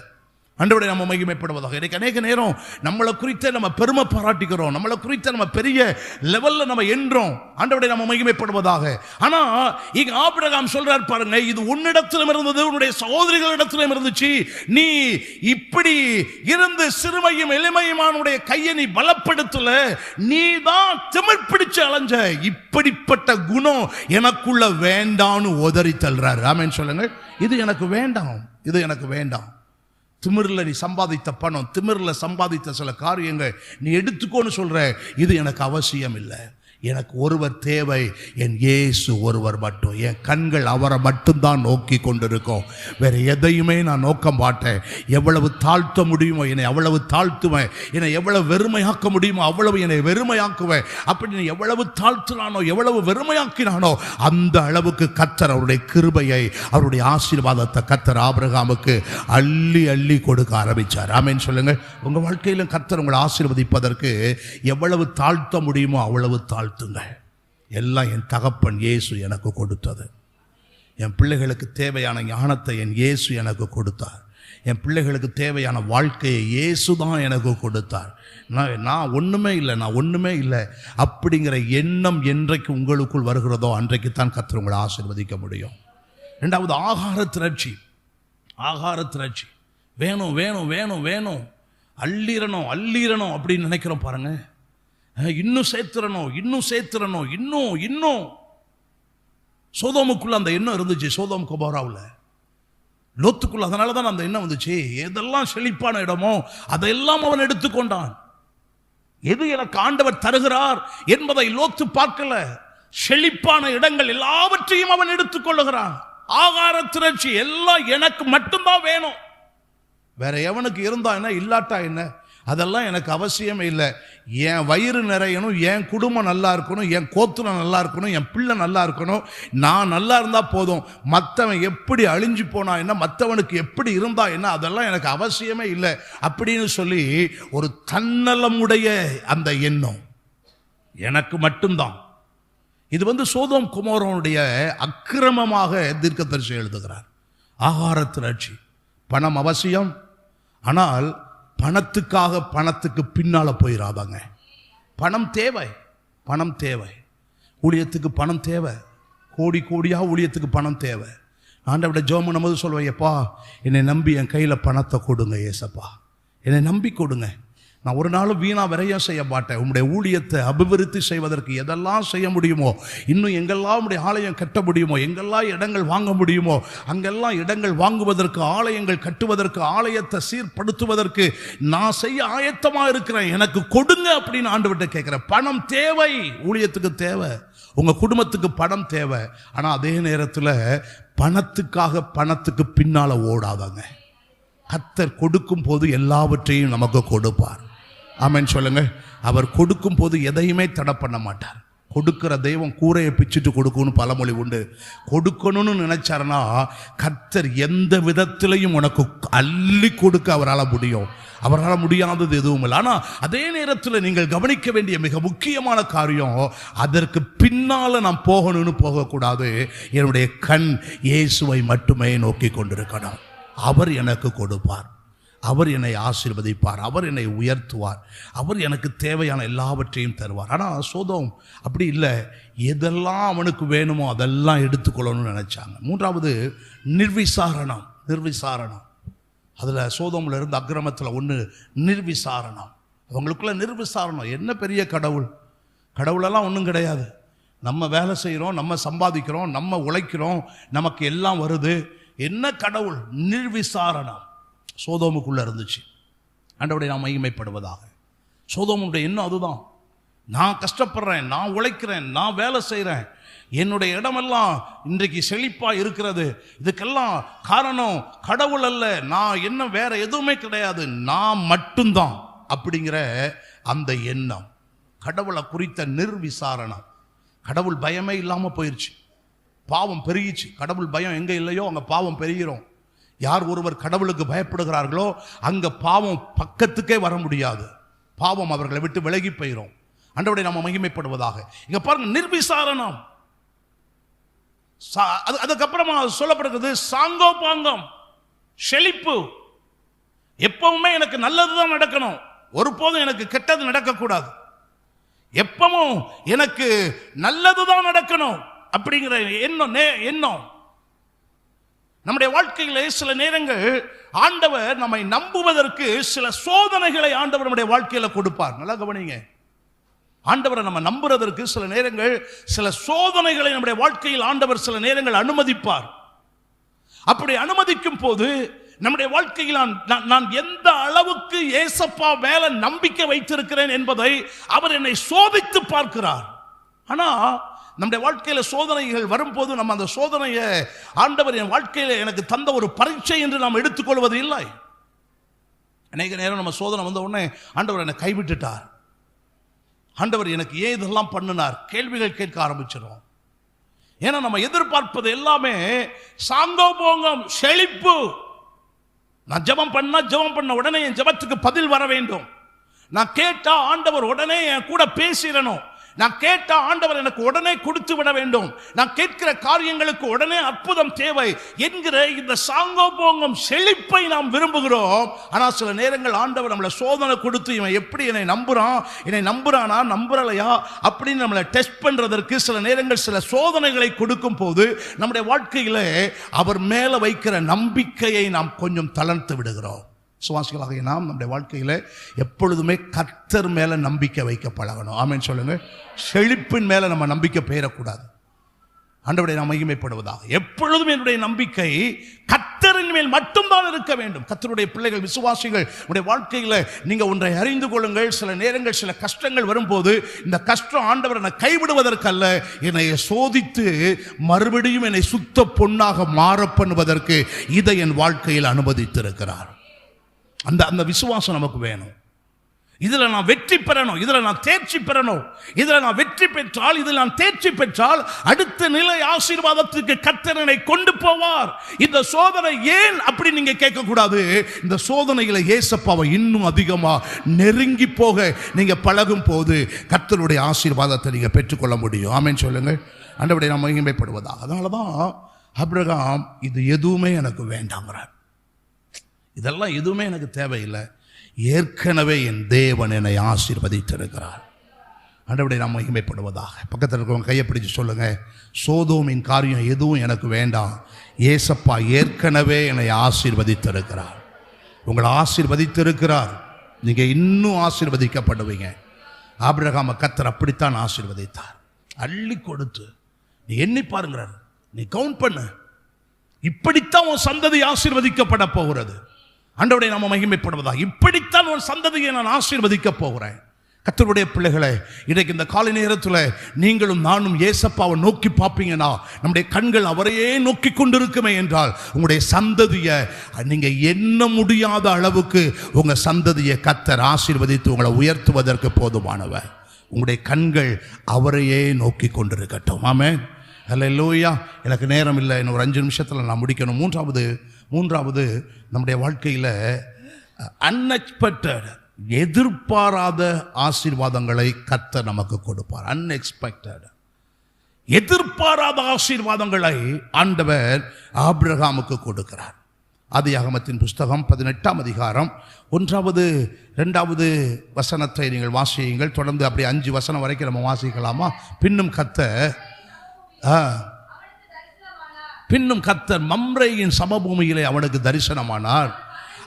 ஆண்டவருடைய நாமம் மகிமைப்படுவதாக. இன்னைக்கு அநேக நேரம் நம்மளை குறித்த நம்ம பெருமை பாராட்டிக்கிறோம், நம்மளை குறித்த நம்ம பெரிய லெவலில் நம்ம என்றோம். ஆண்டவருடைய நாமம் மகிமைப்படுவதாக. ஆனா இங்க ஆபிரகாம் சொல்றார் பாருங்க, இது உன்னிடத்திலும் இருந்தது, உன்னுடைய சகோதரிகளிடத்திலும் இருந்துச்சு. நீ இப்படி இருந்து சிறுமையும் எளிமையுமானுடைய கையை நீ பலப்படுத்தல, நீ தான் திமிர் பிடிச்சு அலைஞ்ச. இப்படிப்பட்ட குணம் எனக்குள்ள வேண்டான்னு உதறி தள்ளுறாரு. ஆமென் சொல்லுங்க. இது எனக்கு வேண்டாம், இது எனக்கு வேண்டாம். திமிரில் நீ சம்பாதித்த பணம், திமிரில் சம்பாதித்த சில காரியங்கள் நீ எடுத்துக்கோன்னு சொல்ற, இது எனக்கு அவசியம் இல்லை. எனக்கு ஒருவர் தேவை, என் இயேசு ஒருவர் மட்டும். என் கண்கள் அவரை மட்டும்தான் நோக்கி கொண்டிருக்கும், வேற எதையுமே நான் நோக்க மாட்டேன். எவ்வளவு தாழ்த்த முடியுமோ என்னை அவ்வளவு தாழ்த்துவேன், என்னை எவ்வளவு வெறுமையாக்க முடியுமோ அவ்வளவு என்னை வெறுமையாக்குவேன். அப்படி எவ்வளவு தாழ்த்தினானோ, எவ்வளவு வெறுமையாக்கினானோ அந்த அளவுக்கு கர்த்தர் அவருடைய கிருபையை, அவருடைய ஆசீர்வாதத்தை கர்த்தர் ஆபிரகாமுக்கு அள்ளி அள்ளி கொடுக்க ஆரம்பித்தார். ஆமென் சொல்லுங்க. உங்கள் வாழ்க்கையிலும் கர்த்தர் உங்களை ஆசீர்வதிப்பதற்கு எவ்வளவு தாழ்த்த முடியுமோ அவ்வளவு தாழ்த்துங்க. எல்லாம் என் தகப்பன் இயேசு எனக்கு கொடுத்தது. என் பிள்ளைகளுக்கு தேவையான ஞானத்தை என் இயேசு எனக்கு கொடுத்தார். என் பிள்ளைகளுக்கு தேவையான வாழ்க்கையை இயேசு தான் எனக்கு கொடுத்தார். நான் ஒன்றுமே இல்லை, நான் ஒன்றுமே இல்லை அப்படிங்கிற எண்ணம் என்றைக்கு உங்களுக்குள் வருகிறதோ அன்றைக்கு தான் கர்த்தர் உங்களை ஆசீர்வதிக்க முடியும். ரெண்டாவது ஆகார திரட்சி. ஆகார திரட்சி வேணும் வேணும் வேணும் வேணும், அள்ளிரணும் அள்ளிரணும் அப்படின்னு நினைக்கிறோம் பாருங்க. இன்னும் சேர்த்துறணும், இன்னும் சேர்த்துறணும், இன்னும் இன்னும். சோதோமுக்குள்ள அந்த எண்ணம் இருந்துச்சு, சோதோம் கொமோராவில், லோத்துக்குள்ள. அதனால தான் அந்த எண்ணம் வந்துச்சு. எதெல்லாம் செழிப்பான இடமோ அதெல்லாம் அவன் எடுத்துக்கொண்டான். எது எனக்கு ஆண்டவர் தருகிறார் என்பதை லோத்து பார்க்கல. செழிப்பான இடங்கள் எல்லாவற்றையும் அவன் எடுத்துக்கொள்ளுகிறான். ஆகார திரட்சி எல்லாம் எனக்கு மட்டும்தான் வேணும். வேற எவனுக்கு இருந்தா என்ன, இல்லாட்டா என்ன, அதெல்லாம் எனக்கு அவசியமே இல்லை. என் வயிறு நிறையணும், என் குடும்பம் நல்லா இருக்கணும், என் கோத்திரம் நல்லா இருக்கணும், என் பிள்ளை நல்லா இருக்கணும், நான் நல்லா இருந்தா போதும். மற்றவன் எப்படி அழிஞ்சு போனா என்ன, மற்றவனுக்கு எப்படி இருந்தா என்ன, அதெல்லாம் எனக்கு அவசியமே இல்லை அப்படின்னு சொல்லி ஒரு தன்னலமுடைய அந்த எண்ணம் எனக்கு மட்டும்தான். இது சோதோம் குமாரனுடைய அக்கிரமமாக தீர்க்கதரிசி எழுதுகிறார். ஆகார திரட்சி, பணம் அவசியம், ஆனால் பணத்துக்காக பணத்துக்கு பின்னால போயிடாதாங்க. பணம் தேவை, பணம் தேவை, ஊழியத்துக்கு பணம் தேவை, கோடி கோடியாக ஊழியத்துக்கு பணம் தேவை. ஆண்டவருடைய ஜெபம் பண்ணும்போது சொல்லுவேன், எப்பா என்னை நம்பி என் கையில் பணத்தை கொடுங்க, ஏசப்பா என்னை நம்பி கொடுங்க. நான் ஒரு நாளும் வீணா விரயம் செய்ய மாட்டேன். உங்களுடைய ஊழியத்தை அபிவிருத்தி செய்வதற்கு எதெல்லாம் செய்ய முடியுமோ, இன்னும் எங்கெல்லாம் உங்களுடைய ஆலயம் கட்ட முடியுமோ, எங்கெல்லாம் இடங்கள் வாங்க முடியுமோ, அங்கெல்லாம் இடங்கள் வாங்குவதற்கு, ஆலயங்கள் கட்டுவதற்கு, ஆலயத்தை சீர்படுத்துவதற்கு நான் செய்ய ஆயத்தமாக இருக்கிறேன், எனக்கு கொடுங்க அப்படின்னு ஆண்டவர்கிட்ட கேட்குறேன். பணம் தேவை, ஊழியத்துக்கு தேவை, உங்கள் குடும்பத்துக்கு பணம் தேவை. ஆனால் அதே நேரத்தில் பணத்துக்காக பணத்துக்கு பின்னால் ஓடாதாங்க. கர்த்தர் கொடுக்கும் போது எல்லாவற்றையும் நமக்கு கொடுப்பார். ஆமென் சொல்லுங்க. அவர் கொடுக்கும் போது எதையுமே தடை பண்ண மாட்டார். கொடுக்கிற தெய்வம் கூரையை பிச்சுட்டு கொடுக்கணும்னு பழமொழி உண்டு. கொடுக்கணும்னு நினைச்சாருன்னா கர்த்தர் எந்த விதத்திலையும் உனக்கு அள்ளி கொடுக்க அவரால் முடியும். அவரால் முடியாதது எதுவும் இல்லை. ஆனால் அதே நேரத்தில் நீங்கள் கவனிக்க வேண்டிய மிக முக்கியமான காரியம், அதற்கு பின்னால் நாம் போகணும்னு போகக்கூடாது. என்னுடைய கண் இயேசுவை மட்டுமே நோக்கி கொண்டிருக்கணும். அவர் எனக்கு கொடுப்பார், அவர் என்னை ஆசீர்வதிப்பார், அவர் என்னை உயர்த்துவார், அவர் எனக்கு தேவையான எல்லாவற்றையும் தருவார். ஆனால் சோதோம் அப்படி இல்லை. எதெல்லாம் அவனுக்கு வேணுமோ அதெல்லாம் எடுத்துக்கொள்ளணும்னு நினைச்சாங்க. மூன்றாவது நிர்விசாரணம். நிர்விசாரணம், அதில் சோதோமில் இருந்த அக்கிரமத்தில் ஒன்று நிர்விசாரணம். அவங்களுக்குள்ள நிர்விசாரணம். என்ன பெரிய கடவுள், கடவுளெல்லாம் ஒன்றும் கிடையாது. நம்ம வேலை செய்கிறோம், நம்ம சம்பாதிக்கிறோம், நம்ம உழைக்கிறோம், நமக்கு எல்லாம் வருது, என்ன கடவுள். நிர்விசாரணம் சோதோமுக்குள்ள இருந்துச்சு. ஆண்டவருடைய நாம் மகிமைப்படுவதாக. சோதோமுடைய எண்ணம் அதுதான். நான் கஷ்டப்படுறேன், நான் உழைக்கிறேன், நான் வேலை செய்கிறேன், என்னுடைய இடமெல்லாம் இன்றைக்கு செழிப்பாக இருக்கிறது, இதுக்கெல்லாம் காரணம் கடவுள் அல்ல, நான் என்ன வேற எதுவுமே கிடையாது, நான் மட்டும்தான் அப்படிங்கிற அந்த எண்ணம். கடவுளை குறித்த நிர்விசாரணம். கடவுள் பயமே இல்லாமல் போயிடுச்சு. பாவம் பெருகிச்சு. கடவுள் பயம் எங்கே இல்லையோ அங்கே பாவம் பெருகிறோம். யார் ஒருவர் கடவுளுக்கு பயப்படுகிறார்களோ அங்கே பாவம் பக்கத்துக்கே வர முடியாது. பாவம் அவர்களை விட்டு விலகி போயிடும். ஆண்டவரை நம்ம மகிமைப்படுவதாக. இங்க பாருங்க, நிர்விசாரணம். அதுக்கப்புறமா சொல்லப்படுகிறது சாங்கோபாங்கம், செழிப்பு. எப்பவுமே எனக்கு நல்லதுதான் நடக்கணும், ஒருபோதும் எனக்கு கெட்டது நடக்கக்கூடாது. எப்பவும் எனக்கு நல்லதுதான் நடக்கணும் அப்படிங்கிற எண்ணம். நம்முடைய வாழ்க்கையிலே சில நேரங்கள் ஆண்டவர் நம்மை நம்புவதற்கு சில சோதனைகளை ஆண்டவர் நம்முடைய வாழ்க்கையில கொடுப்பார். நல்லா கவனிங்க. ஆண்டவரை நம்ம நம்புறதற்கு சில நேரங்கள் சில சோதனைகளை நம்முடைய வாழ்க்கையில் ஆண்டவர் சில நேரங்கள் அனுமதிப்பார். அப்படி அனுமதிக்கும் போது நம்முடைய வாழ்க்கையில் நான் எந்த அளவுக்கு ஏசப்பா மேல நம்பிக்கை வைத்திருக்கிறேன் என்பதை அவர் என்னை சோதித்து பார்க்கிறார். ஆனா நம்முடைய வாழ்க்கையில சோதனைகள் வரும்போது நம்ம அந்த சோதனையை ஆண்டவர் என் வாழ்க்கையில எனக்கு தந்த ஒரு பரீட்சை என்று நாம் எடுத்துக்கொள்வது இல்லை. அநேக நேரம் நம்ம சோதனை வந்த உடனே ஆண்டவர் என்னை கைவிட்டுட்டார், ஆண்டவர் எனக்கு ஏன் இதெல்லாம் பண்ணினார், கேள்விகள் கேட்க ஆரம்பிச்சிடும். ஏன்னா நம்ம எதிர்பார்ப்பது எல்லாமே சாங்கோபோங்கம், செழிப்பு. நான் ஜெபம் பண்ண உடனே என் ஜெபத்துக்கு பதில் வர வேண்டும். நான் கேட்டா ஆண்டவர் உடனே என் கூட பேசிடணும். நான் கேட்டா ஆண்டவர் எனக்கு உடனே கொடுத்து விட வேண்டும். நான் கேட்கிற காரியங்களுக்கு உடனே அற்புதம் தேவை என்கிற இந்த சாங்கோபோங்கம் செழிப்பை நாம் விரும்புகிறோம். ஆனால் சில நேரங்கள் ஆண்டவர் நம்மளை சோதனை கொடுத்து இவன் எப்படி என்னை நம்புறானா நம்புறலையா அப்படின்னு நம்மளை டெஸ்ட் பண்றதற்கு சில நேரங்கள் சில சோதனைகளை கொடுக்கும் போது நம்முடைய வாழ்க்கையில அவர் மேல வைக்கிற நம்பிக்கையை நாம் கொஞ்சம் தளர்த்து விடுகிறோம். சுவாசிகளாக நாம் நம்முடைய வாழ்க்கையில் எப்பொழுதுமே கர்த்தர் மேலே நம்பிக்கை வைக்க பழகணும். ஆமென் சொல்லுங்க. செழிப்பின் மேலே நம்ம நம்பிக்கை பெயரக்கூடாது. ஆண்டவரை நாம் மகிமைப்படுவதாக. எப்பொழுதும் என்னுடைய நம்பிக்கை கர்த்தரின் மேல் மட்டும்தான் இருக்க வேண்டும். கர்த்தருடைய பிள்ளைகள், விசுவாசிகள், உடைய வாழ்க்கையில் நீங்கள் ஒன்றை அறிந்து கொள்ளுங்கள். சில நேரங்கள் சில கஷ்டங்கள் வரும்போது இந்த கஷ்டம் ஆண்டவர் என்னை கைவிடுவதற்கல்ல, என்னை சோதித்து மறுபடியும் என்னை சுத்த பொன்னாக மாற பண்ணுவதற்கு இதை என் வாழ்க்கையில் அனுமதித்திருக்கிறார். அந்த விசுவாசம் நமக்கு வேணும். இதில் நான் வெற்றி பெறணும், இதில் நான் தேர்ச்சி பெறணும். இதில் நான் வெற்றி பெற்றால், இதில் நான் தேர்ச்சி பெற்றால் அடுத்த நிலை ஆசீர்வாதத்துக்கு கர்த்தர் என்னை கொண்டு போவார். இந்த சோதனை ஏன் அப்படி நீங்க கேட்க கூடாது. இந்த சோதனைகளை ஏசப்பாவை இன்னும் அதிகமா நெருங்கி போக நீங்க பழகும் போது கர்த்தருடைய ஆசீர்வாதத்தை நீங்க பெற்றுக்கொள்ள முடியும். ஆமென் சொல்லுங்கள். ஆண்டவரை நாம் மகிமைப்படுவதாக. அதனாலதான் ஆபிரகாம் இது எதுவுமே எனக்கு வேண்டாங்கிறார். இதெல்லாம் எதுவுமே எனக்கு தேவையில்லை, ஏற்கனவே என் தேவன் என்னை ஆசீர்வதித்திருக்கிறார். ஆண்டவரை நாம் மகிமைப்படுவதாக. பக்கத்தில் இருக்கிறவங்க கையை பிடிச்சு சொல்லுங்க, சோதோமின் காரியம் எதுவும் எனக்கு வேண்டாம், ஏசப்பா ஏற்கனவே என்னை ஆசீர்வதித்திருக்கிறார். உங்களை ஆசீர்வதித்திருக்கிறார், நீங்க இன்னும் ஆசீர்வதிக்கப்படுவீங்க. ஆபிரகாமை கர்த்தர் அப்படித்தான் ஆசீர்வதித்தார், அள்ளி கொடுத்து. நீ எண்ணி பாருங்கிறார், நீ கவுண்ட் பண்ணு, இப்படித்தான் உன் சந்ததி ஆசீர்வதிக்கப்பட போகிறது. ஆண்டவரை நாம மகிமைப்படுவதாக. இப்படித்தான் ஒரு சந்ததியை நான் ஆசீர்வதிக்க போகிறேன். கர்த்தருடைய பிள்ளைகளை, இன்றைக்கு இந்த காலை நேரத்தில் நீங்களும் நானும் ஏசப்பாவை நோக்கி பார்ப்பீங்கன்னா, நம்முடைய கண்கள் அவரையே நோக்கி கொண்டிருக்குமே என்றால், உங்களுடைய சந்ததியை நீங்க எண்ண முடியாத அளவுக்கு உங்க சந்ததியை கர்த்தர் ஆசீர்வதித்து உங்களை உயர்த்துவதற்கு போதுமானவர். உங்களுடைய கண்கள் அவரையே நோக்கி கொண்டிருக்கட்டும். ஆமென். அல்லேலூயா. எனக்கு நேரம் இல்லை, இன்னும் ஒரு 5 நிமிஷத்தில் நான் முடிக்கணும். மூன்றாவது நம்முடைய வாழ்க்கையில் அன்எக்ஸ்பெக்டட், எதிர்பாராத ஆசீர்வாதங்களை கர்த்தர் நமக்கு கொடுப்பார். அன்எக்ஸ்பெக்டட், எதிர்பாராத ஆசீர்வாதங்களை ஆண்டவர் ஆபிரகாமுக்கு கொடுக்கிறார். ஆதியாகமத்தின் புஸ்தகம் 18ஆம் அதிகாரம் 1வது 2வது வசனத்தை நீங்கள் வாசியுங்கள். தொடர்ந்து அப்படி 5 வசனம் வரைக்கும் நம்ம வாசிக்கலாமா? பின்னும் கர்த்தர் மம்ரேயின் சமபூமியிலே அவனுக்கு தரிசனமானார்.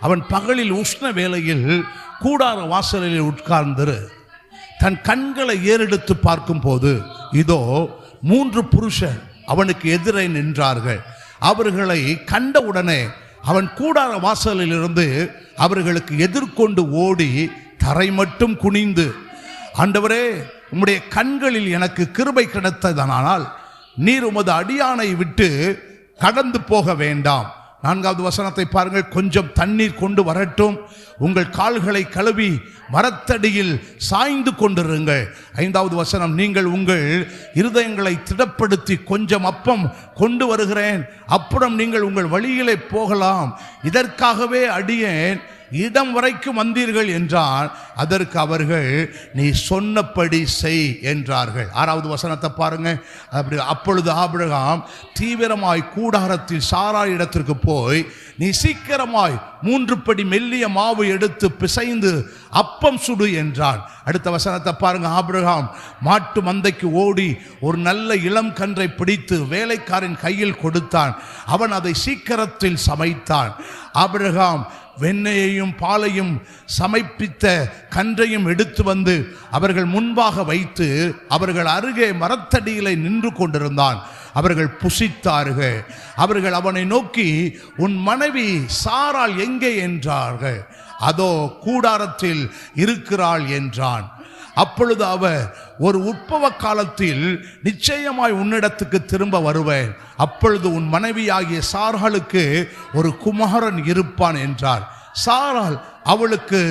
அவன் பகலில் உஷ்ண வேளையில் கூடார வாசலில் உட்கார்ந்து தன் கண்களை ஏறெடுத்து பார்க்கும் போது, இதோ 3 புருஷர் அவனுக்கு எதிரே நின்றார்கள். அவர்களை கண்டவுடனே அவன் கூடார வாசலில் இருந்து அவர்களுக்கு எதிர்கொண்டு ஓடி தரை மட்டும் குனிந்து, ஆண்டவரே, உம்முடைய கண்களில் எனக்கு கிருபை கிடைத்ததனால் நீர் உமது அடியானை விட்டு கடந்து போக வேண்டாம். 4வது வசனத்தை பாருங்கள். கொஞ்சம் தண்ணீர் கொண்டு வரட்டும், உங்கள் கால்களை கழுவி மரத்தடியில் சாய்ந்து கொண்டிருங்கள். 5வது வசனம், நீங்கள் உங்கள் இருதயங்களை திடப்படுத்தி கொஞ்சம் அப்பம் கொண்டு வருகிறேன், அப்புறம் நீங்கள் உங்கள் வழியிலே போகலாம். இதற்காகவே அடியேன் இடம் வரைக்கும் வந்தீர்கள் என்றான். அதற்கு அவர்கள், நீ சொன்னபடி செய் என்றார்கள். 6வது வசனத்தை பாருங்க. அப்பொழுது ஆபிரகாம் தீவிரமாய் கூடாரத்தில் சாராய் இடத்திற்கு போய், நீ சீக்கிரமாய் 3 படி மெல்லிய மாவு எடுத்து பிசைந்து அப்பம் சுடு என்றான். அடுத்த வசனத்தை பாருங்க. ஆபிரகாம் மாட்டு மந்தைக்கு ஓடி ஒரு நல்ல இளம் கன்றை பிடித்து வேலைக்காரன் கையில் கொடுத்தான். அவன் அதை சீக்கிரத்தில் சமைத்தான். ஆபிரகாம் வெண்ணெயையும் பாலையும் சமைப்பித்த கன்றையும் எடுத்து வந்து அவர்கள் முன்பாக வைத்து அவர்கள் அருகே மரத்தடியிலே நின்று கொண்டிருந்தான். அவர்கள் புசித்தார்கள். அவர்கள் அவனை நோக்கி, உன் மனைவி சாராள் எங்கே என்றார்கள். அதோ கூடாரத்தில் இருக்கிறாள் என்றான். அப்பொழுது அவர், ஒரு உட்பவ காலத்தில் நிச்சயமாய் உன்னிடத்துக்கு திரும்ப வருவேன், அப்பொழுது உன் மனைவியாகிய சாராளுக்கு ஒரு குமாரன் இருப்பான் என்றார். சாராள் அவளுக்கு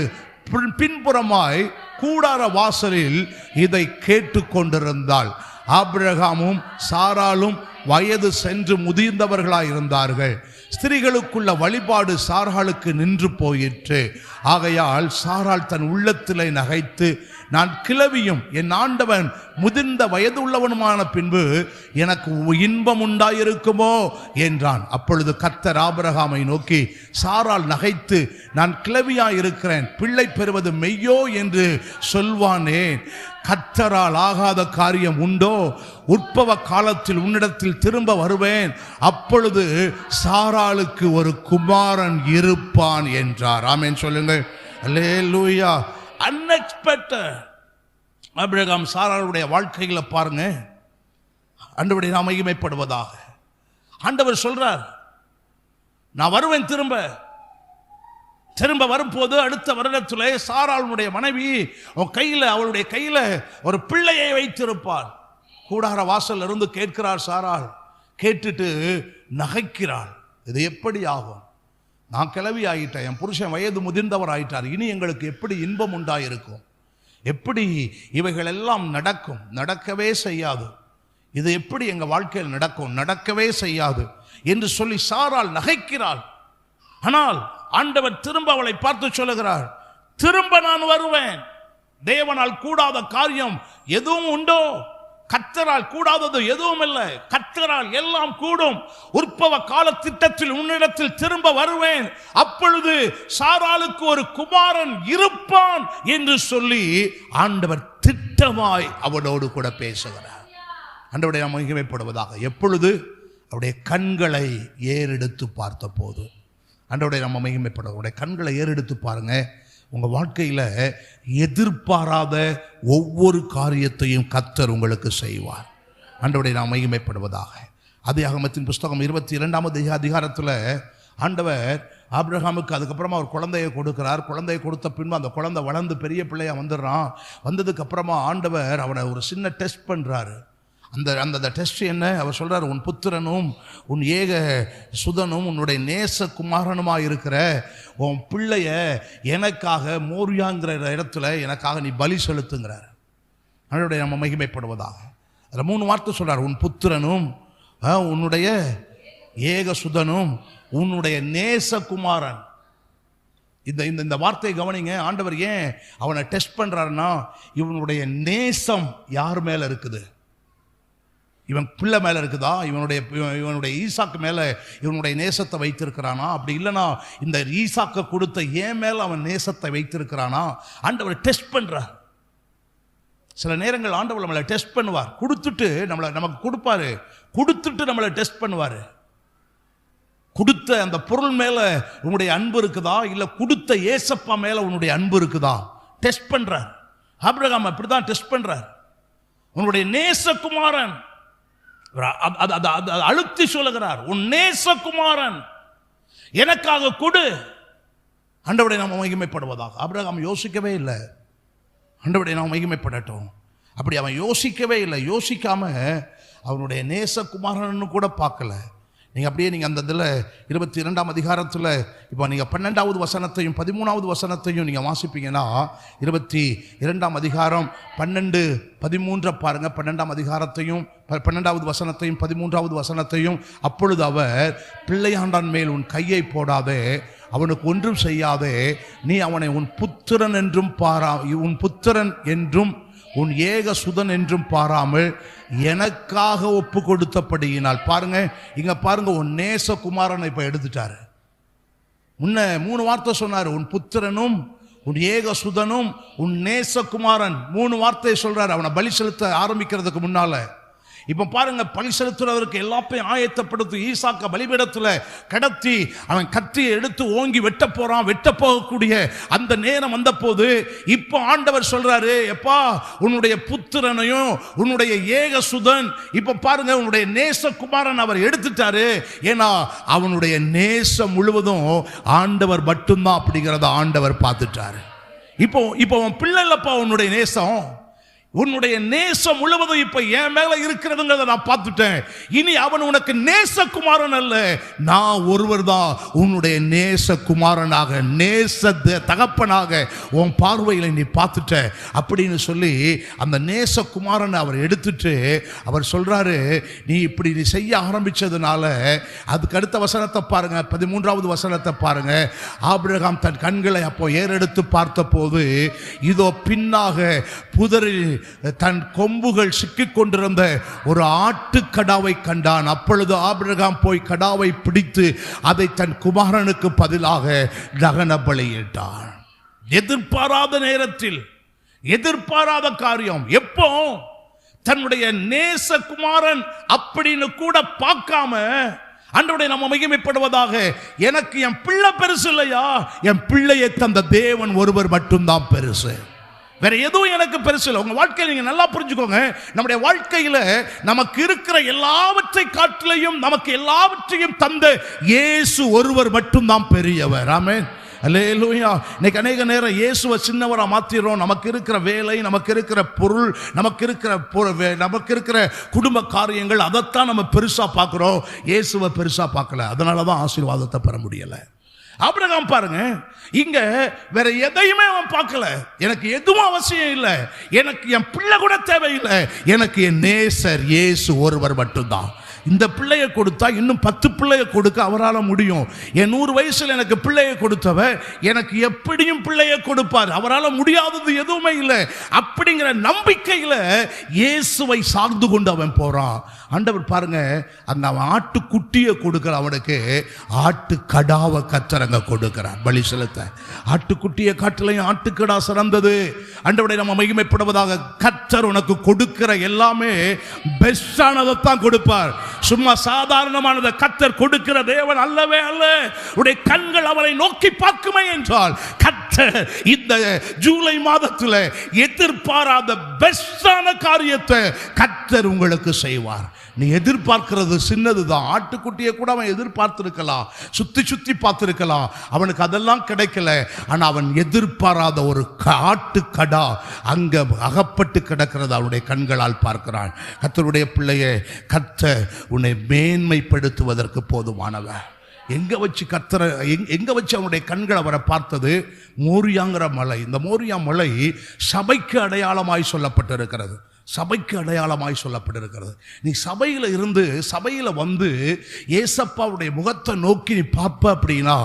பின்புறமாய் கூடார வாசலில் இதை கேட்டு கொண்டிருந்தாள். ஆபிரகாமும் சாராளும் வயது சென்று முதிர்ந்தவர்களாயிருந்தார்கள். ஸ்திரீகளுக்குள்ள வழிபாடு சாராளுக்கு நின்று போயிற்று. ஆகையால் சாராள் தன் உள்ளத்திலே நகைத்து, நான் கிழவியும் என் ஆண்டவன் முதிர்ந்த வயது உள்ளவனுமான பின்பு எனக்கு இன்பம் உண்டாயிருக்குமோ என்றான். அப்பொழுது கர்த்தர் ஆபிரகாமை நோக்கி, சாராள் நகைத்து, நான் கிழவியாயிருக்கிறேன், பிள்ளை பெறுவது மெய்யோ என்று சொல்வானேன்? கர்த்தரால் ஆகாத காரியம் உண்டோ? உட்பவ காலத்தில் உன்னிடத்தில் திரும்ப வருவேன், அப்பொழுது சாராளுக்கு ஒரு குமாரன் இருப்பான் என்றார். ஆமென் சொல்லுங்கள். அல்லேலூயா. அன்எக்ஸ்பெக்டட். ஆபிரகாம் சாராளுடைய வாழ்க்கைகளை பாருங்க. ஆண்டவருடைய நாம் மகிமைப்படுவதாக. ஆண்டவர் சொல்றார், நான் வருவேன். திரும்ப வரும்போது அடுத்த வருடத்தில் சாராளுடைய மனைவி அவளுடைய கையில ஒரு பிள்ளையை வைத்திருப்பாள். கூடார வாசல் இருந்து கேட்கிறார் சாராள். கேட்டுட்டு நகைக்கிறாள். இது எப்படி ஆகும்? நான் கிளவி ஆகிட்டேன், என் புருஷன் வயது முதிர்ந்தவர் ஆயிட்டார், இனி எங்களுக்கு எப்படி இன்பம் உண்டாயிருக்கும்? எப்படி இவைகள் எல்லாம் நடக்கும்? நடக்கவே செய்யாது. இது எப்படி எங்க வாழ்க்கையில் நடக்கும்? நடக்கவே செய்யாது என்று சொல்லி சாராள் நகைக்கிறாள். ஆனால் ஆண்டவர் திரும்ப அவளை பார்த்து சொல்லுகிறார், திரும்ப நான் வருவேன். தேவனால் கூடாத காரியம் எதுவும் உண்டோ? கர்த்தரால் கூடாதது எதுவும் இல்லை. கர்த்தரால் எல்லாம் கூடும். உற்பவ கால திட்டத்தில் உன்னிடத்தில் திரும்ப வருவேன். அப்பொழுது சாராளுக்கு ஒரு குமாரன் இருப்பான் என்று சொல்லி ஆண்டவர் திட்டமாய் அவளோடு கூட பேசுகிறார். ஆண்டவருடைய நாம் மகிமைப்படுவதாக. எப்பொழுது? அவருடைய கண்களை ஏறெடுத்து பார்த்த போது. ஆண்டவருடைய நம்ம மகிமைப்படுவோம். அவருடைய கண்களை ஏறெடுத்து பாருங்க. உங்கள் வாழ்க்கையில் எதிர்பாராத ஒவ்வொரு காரியத்தையும் கர்த்தர் உங்களுக்கு செய்வார். ஆண்டவருடைய நாம் மகிமைப்படுவதாக. ஆதியாகமத்தின் புஸ்தகம் 22ஆம் அதிகாரத்தில் ஆண்டவர் ஆபிரகாமுக்கு அதுக்கப்புறமா ஒரு குழந்தையை கொடுக்கிறார். குழந்தையை கொடுத்த பின்பு அந்த குழந்தை வளர்ந்து பெரிய பிள்ளையாக வந்துடுறான். வந்ததுக்கு அப்புறமா ஆண்டவர் அவனை ஒரு சின்ன டெஸ்ட் பண்ணுறாரு. அந்த டெஸ்ட் என்ன? அவர் சொல்கிறார், உன் புத்திரனும் உன் ஏக சுதனும் உன்னுடைய நேச குமாரனுமாக இருக்கிற உன் பிள்ளைய எனக்காக மோரியாங்கிற இடத்துல எனக்காக நீ பலி செலுத்துங்கிறார். அதனுடைய நம்ம மகிமைப்படுவதாக. அதில் 3 வார்த்தை சொல்கிறார், உன் புத்திரனும் உன்னுடைய ஏக சுதனும் உன்னுடைய நேச குமாரன். இந்த வார்த்தையை கவனிங்க. ஆண்டவர் ஏன் அவனை டெஸ்ட் பண்ணுறாருன்னா, இவனுடைய நேசம் யார் மேலே இருக்குது? இவன் பிள்ளை மேலே இருக்குதா? இவனுடைய ஈசாக்கு மேலே இவனுடைய நேசத்தை வைத்திருக்கிறானா? அப்படி இல்லைனா இந்த ஈசாக்கை கொடுத்த ஏன் மேலே அவன் நேசத்தை வைத்திருக்கிறானா? ஆண்டவர் டெஸ்ட் பண்ணுறார். சில நேரங்கள் ஆண்டவர் நம்மளை டெஸ்ட் பண்ணுவார். நமக்கு கொடுப்பாரு, கொடுத்துட்டு நம்மளை டெஸ்ட் பண்ணுவார். கொடுத்த அந்த பொருள் மேலே உன்னுடைய அன்பு இருக்குதா, இல்லை கொடுத்த ஏசப்பா மேலே உன்னுடைய அன்பு இருக்குதா? டெஸ்ட் பண்ணுறார். ஆபிரகாம் அப்படி தான் டெஸ்ட் பண்ணுறார். உன்னுடைய நேசகுமாரன் அழுத்தி சொல்லுகிறார், உன் நேசகுமாரன் எனக்காக கொடு. ஆண்டவரை நாம் மகிமைப்படுவதாக. ஆபிரகாம் யோசிக்கவே இல்லை. ஆண்டவரை நாம் மகிமைப்படட்டும். அப்படி அவன் யோசிக்கவே இல்லை. யோசிக்காம அவனுடைய நேசகுமாரன்னு கூட பார்க்கல. நீங்கள் அந்த இதில் 22ஆம் அதிகாரத்தில் இப்போ நீங்கள் 12வது வசனத்தையும் 13வது வசனத்தையும் நீங்கள் வாசிப்பீங்கன்னா, 22ஆம் அதிகாரம் 12, 13 பாருங்கள். 12ஆம் அதிகாரத்தையும் 12வது வசனத்தையும் 13வது வசனத்தையும். அப்பொழுது அவர், பிள்ளையாண்டான் மேல் உன் கையை போடாதே, அவனுக்கு ஒன்றும் செய்யாதே, நீ அவனை உன் புத்திரன் என்றும் உன் ஏக சுதன் என்றும் பாராமல் எனக்காக ஒப்பு கொடுத்தபடியினால். பாருங்க, இங்க பாருங்க, உன் நேசகுமாரனை இப்ப எடுத்துட்டாரு. முன்ன 3 வார்த்தை சொன்னார், உன் புத்திரனும் உன் ஏக சுதனும் உன் நேசகுமாரன். 3 வார்த்தையை சொல்றாரு அவனை பலி செலுத்த ஆரம்பிக்கிறதுக்கு முன்னால. இப்ப பாருங்க, பலி செலுத்துறவருக்கு எல்லாத்தையும் ஆயத்தப்படுத்தி ஈசாக்க பலிபீடத்துல கடத்தி அவன் கத்தியை எடுத்து ஓங்கி வெட்ட போகக்கூடிய அந்த நேரம் வந்த போது இப்போ ஆண்டவர் சொல்றாரு, எப்பா உன்னுடைய புத்திரனையும் உன்னுடைய ஏக சுதன், இப்ப பாருங்க உன்னுடைய நேசகுமாரன் அவர் எடுத்துட்டாரு. ஏன்னா அவனுடைய நேசம் முழுவதும் ஆண்டவர் மட்டும்தான் அப்படிங்கிறத ஆண்டவர் பார்த்துட்டாரு. இப்போ உன் பிள்ளை இல்லப்பா உன்னுடைய நேசம், உன்னுடைய நேசம் முழுவதும் இப்ப என் மேல இருக்கிறதுங்கிறத நான் பார்த்துட்டேன். இனி அவன் உனக்கு நேசகுமாரன் அல்ல, நான் ஒருவர் தான் உன்னுடைய நேசகுமாரனாக, நேச தகப்பனாக உன் பார்வையில் நீ பார்த்துட்ட அப்படின்னு சொல்லி அந்த நேசகுமாரனை அவர் எடுத்துட்டு அவர் சொல்றாரு, நீ செய்ய ஆரம்பிச்சதுனால. அதுக்கு அடுத்த வசனத்தை பாருங்க, 13வது வசனத்தை பாருங்க. ஆபிரகாம் தன் கண்களை அப்போ ஏறெடுத்து பார்த்த போது இதோ பின்னாக புதரில் தன் கொம்புகள் சிக்கிக் கொண்டிருந்த ஒரு ஆட்டுக்கடாவை கண்டான். அப்பொழுது ஆபிரகாம் போய் கடாவை பிடித்து அதை தன் குமாரனுக்கு பதிலாக தகன பலியிட்டான். எதிர்பாராத நேரத்தில் எதிர்பாராத காரியம். எப்போ? தன்னுடைய நேசகுமாரன் அப்படின்னு கூட பார்க்காம ஆண்டவருடைய நம்ம மகிமைப்படுவதாக. எனக்கு என் பிள்ளை பெருசு இல்லையா, என் பிள்ளையை தந்த தேவன் ஒருவர் மட்டும்தான் பெருசு. வேற எதுவும் எனக்கு பெருசு இல்லை. உங்க வாழ்க்கையில் நீங்க நல்லா புரிஞ்சுக்கோங்க, நம்முடைய வாழ்க்கையில நமக்கு இருக்கிற எல்லாவற்றை காட்டிலையும் நமக்கு எல்லாவற்றையும் தந்த இயேசு ஒருவர் மட்டும்தான் பெரியவர். ஆமென், அல்லேலூயா. இன்னைக்கு அநேக நேரம் இயேசுவை சின்னவரா மாத்திரோம். நமக்கு இருக்கிற வேலை, நமக்கு இருக்கிற பொருள், நமக்கு இருக்கிற குடும்ப காரியங்கள், அதைத்தான் நம்ம பெருசா பார்க்கிறோம். இயேசுவை பெருசா பார்க்கல. அதனாலதான் ஆசீர்வாதத்தை பெற முடியல. ஆபிரகாம் பாருங்க, இங்க வேற எதையுமே அவன் பார்க்கல. எனக்கு எதுவும் அவசியம் இல்லை, எனக்கு என் பிள்ளை கூட தேவையில்லை, எனக்கு என் நேசர் இயேசு ஒருவர் மட்டும்தான். இந்த பிள்ளையை கொடுத்தா இன்னும் 10 பிள்ளையை கொடுக்க அவரால் முடியும். என் 100 வயசுல எனக்கு பிள்ளையை கொடுத்தவர் எனக்கு எப்படியும் பிள்ளையை கொடுப்பார். அவரால் முடியாதது எதுவுமே இல்லை. அப்படிங்கிற நம்பிக்கையில இயேசுவை சார்ந்து கொண்டு அவன் போறான். ஆண்டவர் பாருங்க, அந்த அவன் ஆட்டுக்குட்டியை கொடுக்கிற அவனுக்கு ஆட்டு கடாவை கத்தரங்க கொடுக்கிறார் பலி செலுத்த. ஆட்டுக்குட்டியை காட்டிலையும் ஆட்டுக்கடா சிறந்தது. ஆண்டவரை நம்ம மகிமைப்படுவதாக. கர்த்தர் உனக்கு கொடுக்கிற எல்லாமே பெஸ்டானதைத்தான் கொடுப்பார். சும்மா சாதாரணமானதை கர்த்தர் கொடுக்கிற தேவன் அல்லவே அல்ல. உடைய கண்கள் அவரை நோக்கி பார்க்குமே என்றால் கர்த்தர் இந்த ஜூலை மாதத்தில் எதிர்பாராத பெஸ்டான காரியத்தை கர்த்தர் உங்களுக்கு செய்வார். நீ எதிர்பார்க்கிறது சின்னதுதான். ஆட்டுக்குட்டியை கூட அவன் எதிர்பார்த்திருக்கலாம், சுத்தி பார்த்திருக்கலாம், அவனுக்கு அதெல்லாம் கிடைக்கல. ஆனா அவன் எதிர்பாராத ஒரு ஆட்டுக்கடா அங்க அகப்பட்டு கிடக்கிறது அவனுடைய கண்களால் பார்க்கிறான். கர்த்தருடைய பிள்ளையே, கர்த்தர் உன்னை மேன்மைப்படுத்துவதற்கு போதுமானவர். எங்க வச்சு கர்த்தரை எங்க வச்சு அவனுடைய கண்கள் அவரை பார்த்தது? மோரியாங்கிற மலை. இந்த மோரியா மலை சபைக்கு அடையாளமாய் சொல்லப்பட்டிருக்கிறது. சபைக்கு அடையாளமாய் சொல்லப்பட்டிருக்கிறது. நீ சபையில் இருந்து சபையில் வந்து ஏசப்பாவுடைய முகத்தை நோக்கி நீ பார்ப்ப அப்படின்னா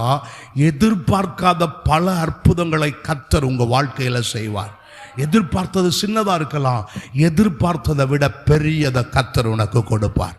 எதிர்பார்க்காத பல அற்புதங்களை கர்த்தர் உங்க வாழ்க்கையில செய்வார். எதிர்பார்த்தது சின்னதா இருக்கலாம், எதிர்பார்த்ததை விட பெரியதை கர்த்தர் உனக்கு கொடுப்பார்.